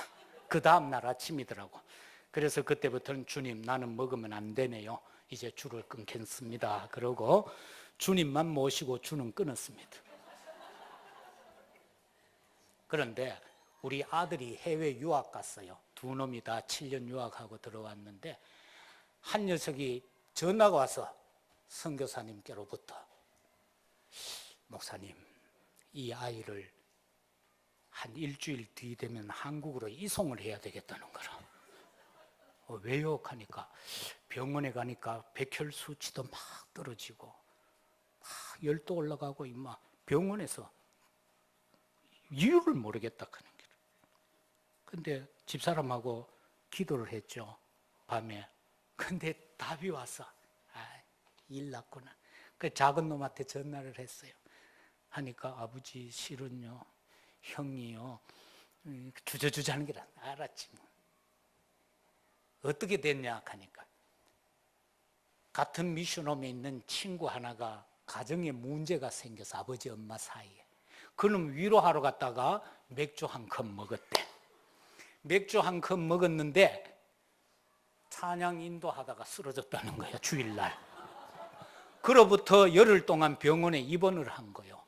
그 다음 날 아침이더라고. 그래서 그때부터는 주님, 나는 먹으면 안 되네요. 이제 줄을 끊겠습니다. 그러고 주님만 모시고 줄은 끊었습니다. 그런데 우리 아들이 해외 유학 갔어요. 2놈이 다 7년 유학하고 들어왔는데 한 녀석이 전화가 와서 선교사님께로부터, 목사님, 이 아이를 한 일주일 뒤 되면 한국으로 이송을 해야 되겠다는 거라. 왜요? 하니까 병원에 가니까 백혈 수치도 막 떨어지고 막 열도 올라가고 막 병원에서 이유를 모르겠다 하는 거예요. 근데 집사람하고 기도를 했죠, 밤에. 근데 답이 왔어. 일 났구나. 그 작은 놈한테 전화를 했어요. 하니까 아버지 실은요, 형이요, 주저주저 하는 게 알았지 뭐. 어떻게 됐냐 하니까 같은 미션홈에 있는 친구 하나가 가정에 문제가 생겨서 아버지 엄마 사이에, 그놈 위로하러 갔다가 맥주 한 컵 먹었대. 맥주 한 컵 먹었는데 찬양 인도하다가 쓰러졌다는 거야, 주일날. 그로부터 열흘 동안 병원에 입원을 한 거예요.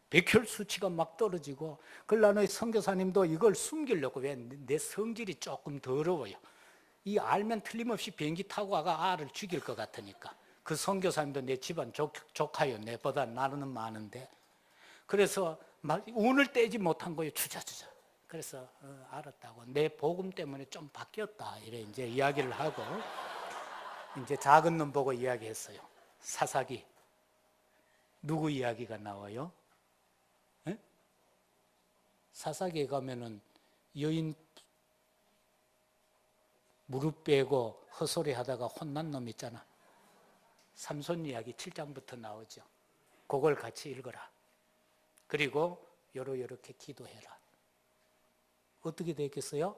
백혈 수치가 막 떨어지고. 그러나 선교사님도 이걸 숨기려고, 왜 내 성질이 조금 더러워요. 이 알면 틀림없이 비행기 타고 가가 알을 죽일 것 같으니까. 그 선교사님도 내 집안 조카요. 내보다 나는 많은데. 그래서 막 운을 떼지 못한 거예요. 주저주저. 그래서 알았다고. 내 복음 때문에 좀 바뀌었다. 이래 이제 이야기를 하고 이제 작은 놈 보고 이야기했어요. 사사기. 누구 이야기가 나와요? 에? 사사기에 가면은 여인 무릎 빼고 헛소리 하다가 혼난 놈 있잖아. 삼손 이야기 7장부터 나오죠. 그걸 같이 읽어라. 그리고 요렇게 기도해라. 어떻게 됐겠어요?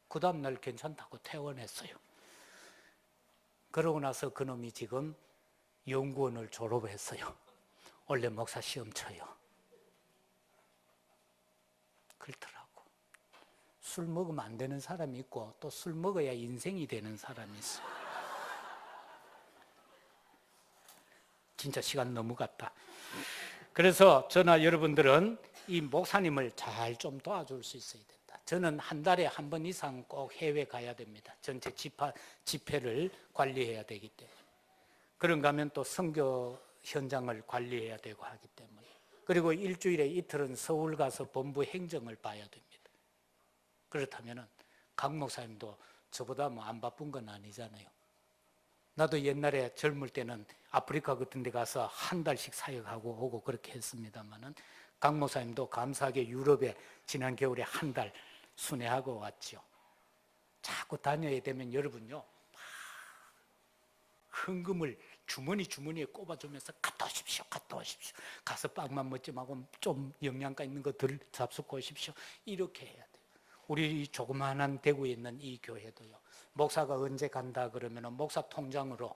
그 다음날 괜찮다고 퇴원했어요. 그러고 나서 그놈이 지금 연구원을 졸업했어요. 원래 목사 시험 쳐요. 그렇더라고. 술 먹으면 안 되는 사람이 있고 또 술 먹어야 인생이 되는 사람이 있어. 진짜 시간 너무 갔다. 그래서 저나 여러분들은 이 목사님을 잘 좀 도와줄 수 있어야 된다. 저는 한 달에 한 번 이상 꼭 해외 가야 됩니다. 전체 집회를 관리해야 되기 때문에. 그런가 하면 또 선교 현장을 관리해야 되고 하기 때문에. 그리고 일주일에 이틀은 서울 가서 본부 행정을 봐야 됩니다. 그렇다면 강 목사님도 저보다 뭐 안 바쁜 건 아니잖아요. 나도 옛날에 젊을 때는 아프리카 같은 데 가서 한 달씩 사역하고 오고 그렇게 했습니다만은 강 목사님도 감사하게 유럽에 지난 겨울에 한 달 순회하고 왔죠. 자꾸 다녀야 되면 여러분요, 헌금을 주머니에 꼽아주면서 갔다 오십시오. 가서 빵만 먹지 말고 좀 영양가 있는 거 덜 잡수고 오십시오. 이렇게 해야 돼요. 우리 조그마한 대구에 있는 이 교회도요. 목사가 언제 간다 그러면 목사 통장으로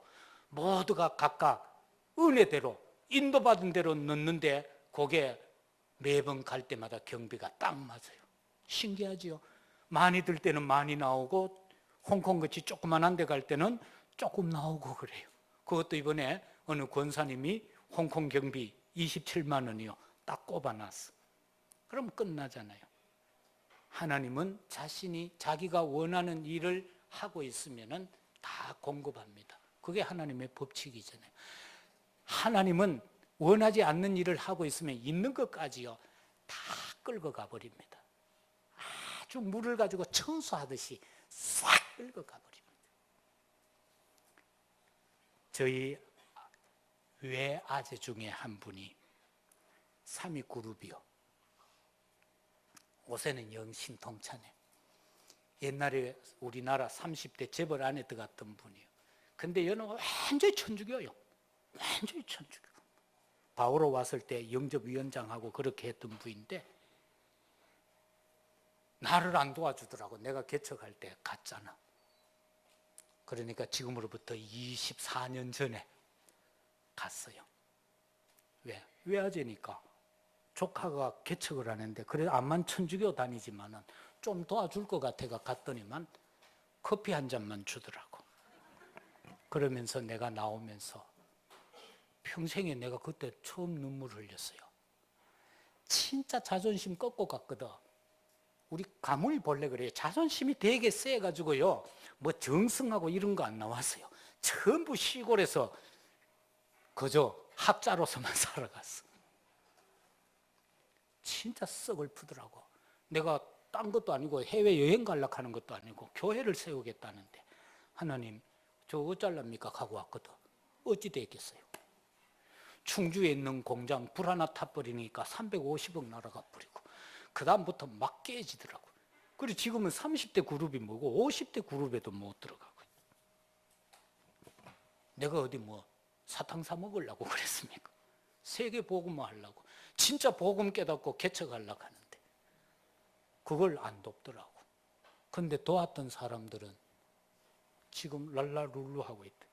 모두가 각각 은혜대로 인도받은 대로 넣는데 그게 매번 갈 때마다 경비가 딱 맞아요. 신기하지요? 많이 들 때는 많이 나오고 홍콩같이 조그만한 데 갈 때는 조금 나오고 그래요. 그것도 이번에 어느 권사님이 홍콩 경비 27만 원이요. 딱 꼽아놨어. 그럼 끝나잖아요. 하나님은 자기가 원하는 일을 하고 있으면 다 공급합니다. 그게 하나님의 법칙이잖아요. 하나님은 원하지 않는 일을 하고 있으면 있는 것까지요 다 끌고 가버립니다. 아주 물을 가지고 청소하듯이 싹 끌고 가버립니다. 저희 외아재 중에 한 분이 3위 그룹이요. 옷에는 영 신통차네. 옛날에 우리나라 30대 재벌 안에 들어갔던 분이요. 근데 얘는 완전히 천주교요. 완전히 천주교. 바오로 왔을 때 영접위원장하고 그렇게 했던 분인데 나를 안 도와주더라고. 내가 개척할 때 갔잖아. 그러니까 지금으로부터 24년 전에 갔어요. 왜? 외아재니까 조카가 개척을 하는데 그래 암만 천주교 다니지만은 좀 도와줄 것 같아가 갔더니만 커피 한 잔만 주더라고. 그러면서 내가 나오면서 평생에 내가 그때 처음 눈물을 흘렸어요. 진짜 자존심 꺾고 갔거든. 우리 가문이 본래 그래요. 자존심이 되게 세가지고요. 뭐 정승하고 이런 거 안 나왔어요. 전부 시골에서 그저 학자로서만 살아갔어. 진짜 썩을 푸더라고. 내가 딴 것도 아니고 해외여행 가려고 하는 것도 아니고 교회를 세우겠다는데 하나님 저 어쩔랍니까 하고 왔거든. 어찌 되겠어요. 충주에 있는 공장 불 하나 타버리니까 350억 날아가 버리고 그 다음부터 막 깨지더라고. 그리고 지금은 30대 그룹이 뭐고 50대 그룹에도 못 들어가고. 내가 어디 뭐 사탕 사 먹으려고 그랬습니까? 세계 복음화 하려고. 진짜 복음 깨닫고 개척하려고 하는데 그걸 안 돕더라고. 근데 도왔던 사람들은 지금 랄라룰루 하고 있대.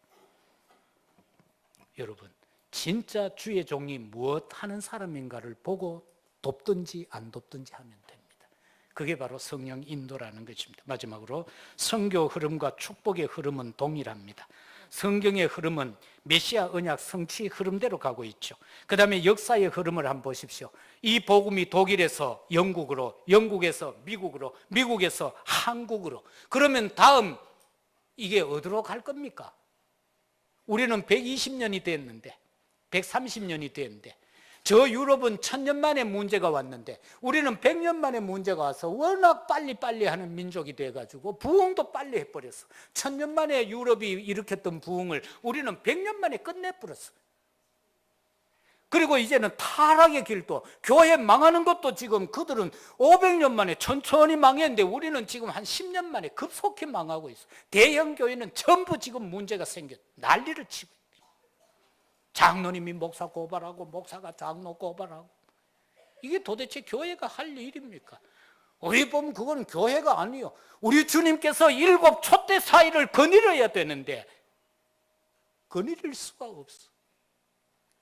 여러분, 진짜 주의 종이 무엇 하는 사람인가를 보고 돕든지 안 돕든지 하면 됩니다. 그게 바로 성령 인도라는 것입니다. 마지막으로 선교 흐름과 축복의 흐름은 동일합니다. 성경의 흐름은 메시아 언약 성취 흐름대로 가고 있죠. 그 다음에 역사의 흐름을 한번 보십시오. 이 복음이 독일에서 영국으로, 영국에서 미국으로, 미국에서 한국으로. 그러면 다음 이게 어디로 갈 겁니까? 우리는 120년이 됐는데 130년이 됐는데 저 유럽은 1000년 만에 문제가 왔는데 우리는 100년 만에 문제가 와서 워낙 빨리빨리 하는 민족이 돼가지고 부흥도 빨리 해버렸어. 1000년 만에 유럽이 일으켰던 부흥을 우리는 100년 만에 끝내버렸어. 그리고 이제는 타락의 길도 교회 망하는 것도 지금 그들은 500년 만에 천천히 망했는데 우리는 지금 한 10년 만에 급속히 망하고 있어. 대형 교회는 전부 지금 문제가 생겨 난리를 치고 있어. 장로님이 목사 고발하고 목사가 장로 고발하고 이게 도대체 교회가 할 일입니까? 우리 보면 그건 교회가 아니요. 우리 주님께서 7 촛대 사이를 거닐어야 되는데 거닐을 수가 없어.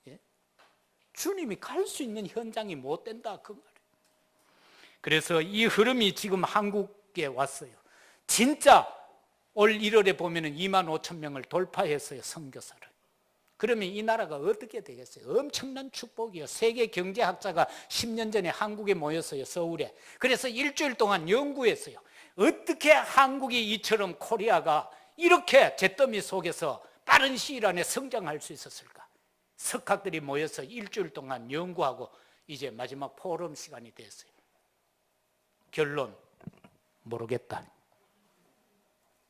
예? 주님이 갈 수 있는 현장이 못 된다 그 말이에요. 그래서 이 흐름이 지금 한국에 왔어요. 진짜 올 1월에 보면은 25,000명을 돌파했어요, 선교사를. 그러면 이 나라가 어떻게 되겠어요? 엄청난 축복이요. 세계 경제학자가 10년 전에 한국에 모였어요, 서울에. 그래서 일주일 동안 연구했어요. 어떻게 한국이 이처럼 코리아가 이렇게 잿더미 속에서 빠른 시일 안에 성장할 수 있었을까? 석학들이 모여서 일주일 동안 연구하고 이제 마지막 포럼 시간이 됐어요. 결론, 모르겠다.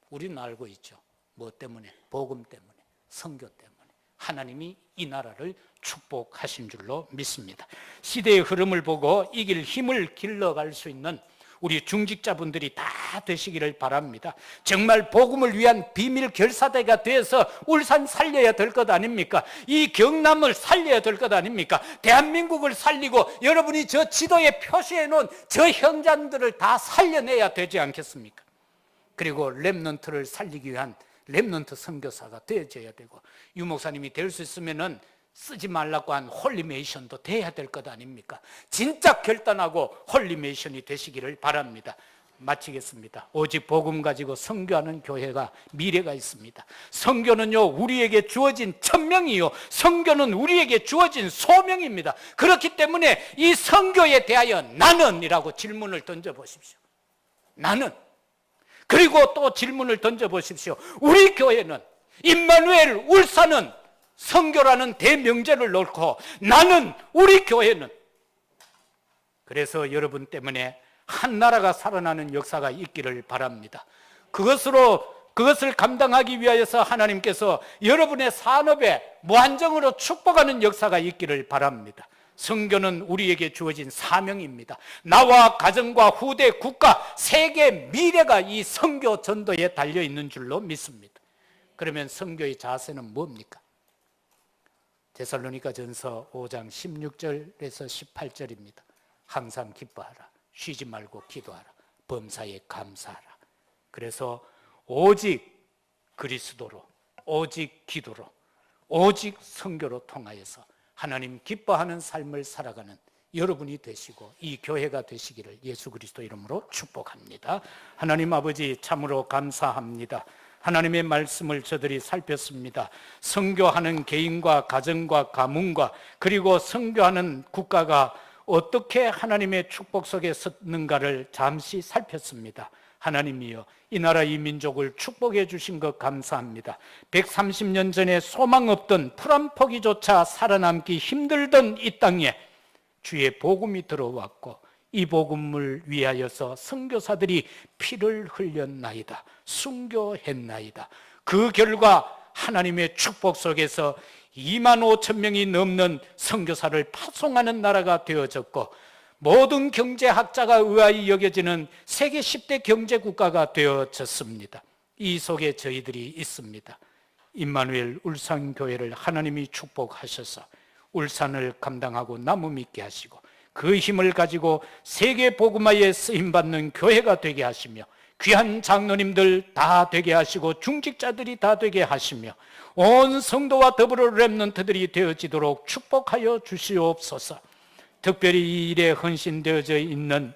우리는 알고 있죠. 뭐 때문에? 복음 때문에, 선교 때문에. 하나님이 이 나라를 축복하신 줄로 믿습니다. 시대의 흐름을 보고 이길 힘을 길러갈 수 있는 우리 중직자분들이 다 되시기를 바랍니다. 정말 복음을 위한 비밀 결사대가 되어서 울산 살려야 될 것 아닙니까? 이 경남을 살려야 될 것 아닙니까? 대한민국을 살리고 여러분이 저 지도에 표시해 놓은 저 현장들을 다 살려내야 되지 않겠습니까? 그리고 렘넌트를 살리기 위한 렘넌트 선교사가 되어져야 되고 유 목사님이 될 수 있으면은 쓰지 말라고 한 홀리메이션도 돼야 될 것 아닙니까? 진짜 결단하고 홀리메이션이 되시기를 바랍니다. 마치겠습니다. 오직 복음 가지고 선교하는 교회가 미래가 있습니다. 선교는요 우리에게 주어진 천명이요 선교는 우리에게 주어진 소명입니다. 그렇기 때문에 이 선교에 대하여 나는이라고 질문을 던져보십시오. 나는. 그리고 또 질문을 던져보십시오. 우리 교회는 임마누엘 울산은 선교라는 대명제를 놓고 나는 우리 교회는 그래서 여러분 때문에 한 나라가 살아나는 역사가 있기를 바랍니다. 그것으로 그것을 감당하기 위하여서 하나님께서 여러분의 산업에 무한정으로 축복하는 역사가 있기를 바랍니다. 선교는 우리에게 주어진 사명입니다. 나와 가정과 후대, 국가, 세계 미래가 이 선교 전도에 달려있는 줄로 믿습니다. 그러면 선교의 자세는 뭡니까? 데살로니가전서 5장 16절에서 18절입니다. 항상 기뻐하라, 쉬지 말고 기도하라, 범사에 감사하라. 그래서 오직 그리스도로, 오직 기도로, 오직 선교로 통하여서 하나님 기뻐하는 삶을 살아가는 여러분이 되시고 이 교회가 되시기를 예수 그리스도 이름으로 축복합니다. 하나님 아버지, 참으로 감사합니다. 하나님의 말씀을 저들이 살폈습니다. 선교하는 개인과 가정과 가문과 그리고 선교하는 국가가 어떻게 하나님의 축복 속에 섰는가를 잠시 살폈습니다. 하나님이여, 이 나라 이 민족을 축복해 주신 것 감사합니다. 130년 전에 소망 없던 풀 한 포기조차 살아남기 힘들던 이 땅에 주의 복음이 들어왔고 이 복음을 위하여서 선교사들이 피를 흘렸나이다, 순교했나이다. 그 결과 하나님의 축복 속에서 2만 5천 명이 넘는 선교사를 파송하는 나라가 되어졌고 모든 경제학자가 의아히 여겨지는 세계 10대 경제국가가 되어졌습니다. 이 속에 저희들이 있습니다. 임마누엘 울산교회를 하나님이 축복하셔서 울산을 감당하고 나무 믿게 하시고 그 힘을 가지고 세계 복음화에 쓰임받는 교회가 되게 하시며 귀한 장로님들 다 되게 하시고 중직자들이 다 되게 하시며 온 성도와 더불어 렘넌트들이 되어지도록 축복하여 주시옵소서. 특별히 이 일에 헌신되어져 있는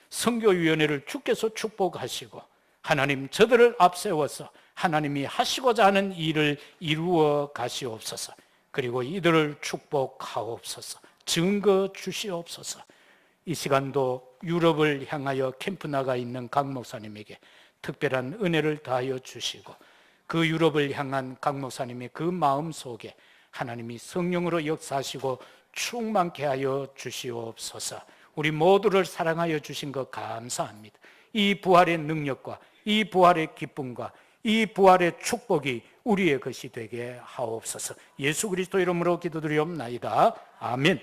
선교위원회를 주께서 축복하시고 하나님 저들을 앞세워서 하나님이 하시고자 하는 일을 이루어 가시옵소서. 그리고 이들을 축복하옵소서. 증거 주시옵소서. 이 시간도 유럽을 향하여 캠프 나가 있는 강 목사님에게 특별한 은혜를 다하여 주시고 그 유럽을 향한 강 목사님의 그 마음 속에 하나님이 성령으로 역사하시고 충만케 하여 주시옵소서. 우리 모두를 사랑하여 주신 것 감사합니다. 이 부활의 능력과 이 부활의 기쁨과 이 부활의 축복이 우리의 것이 되게 하옵소서. 예수 그리스도 이름으로 기도드리옵나이다. 아멘.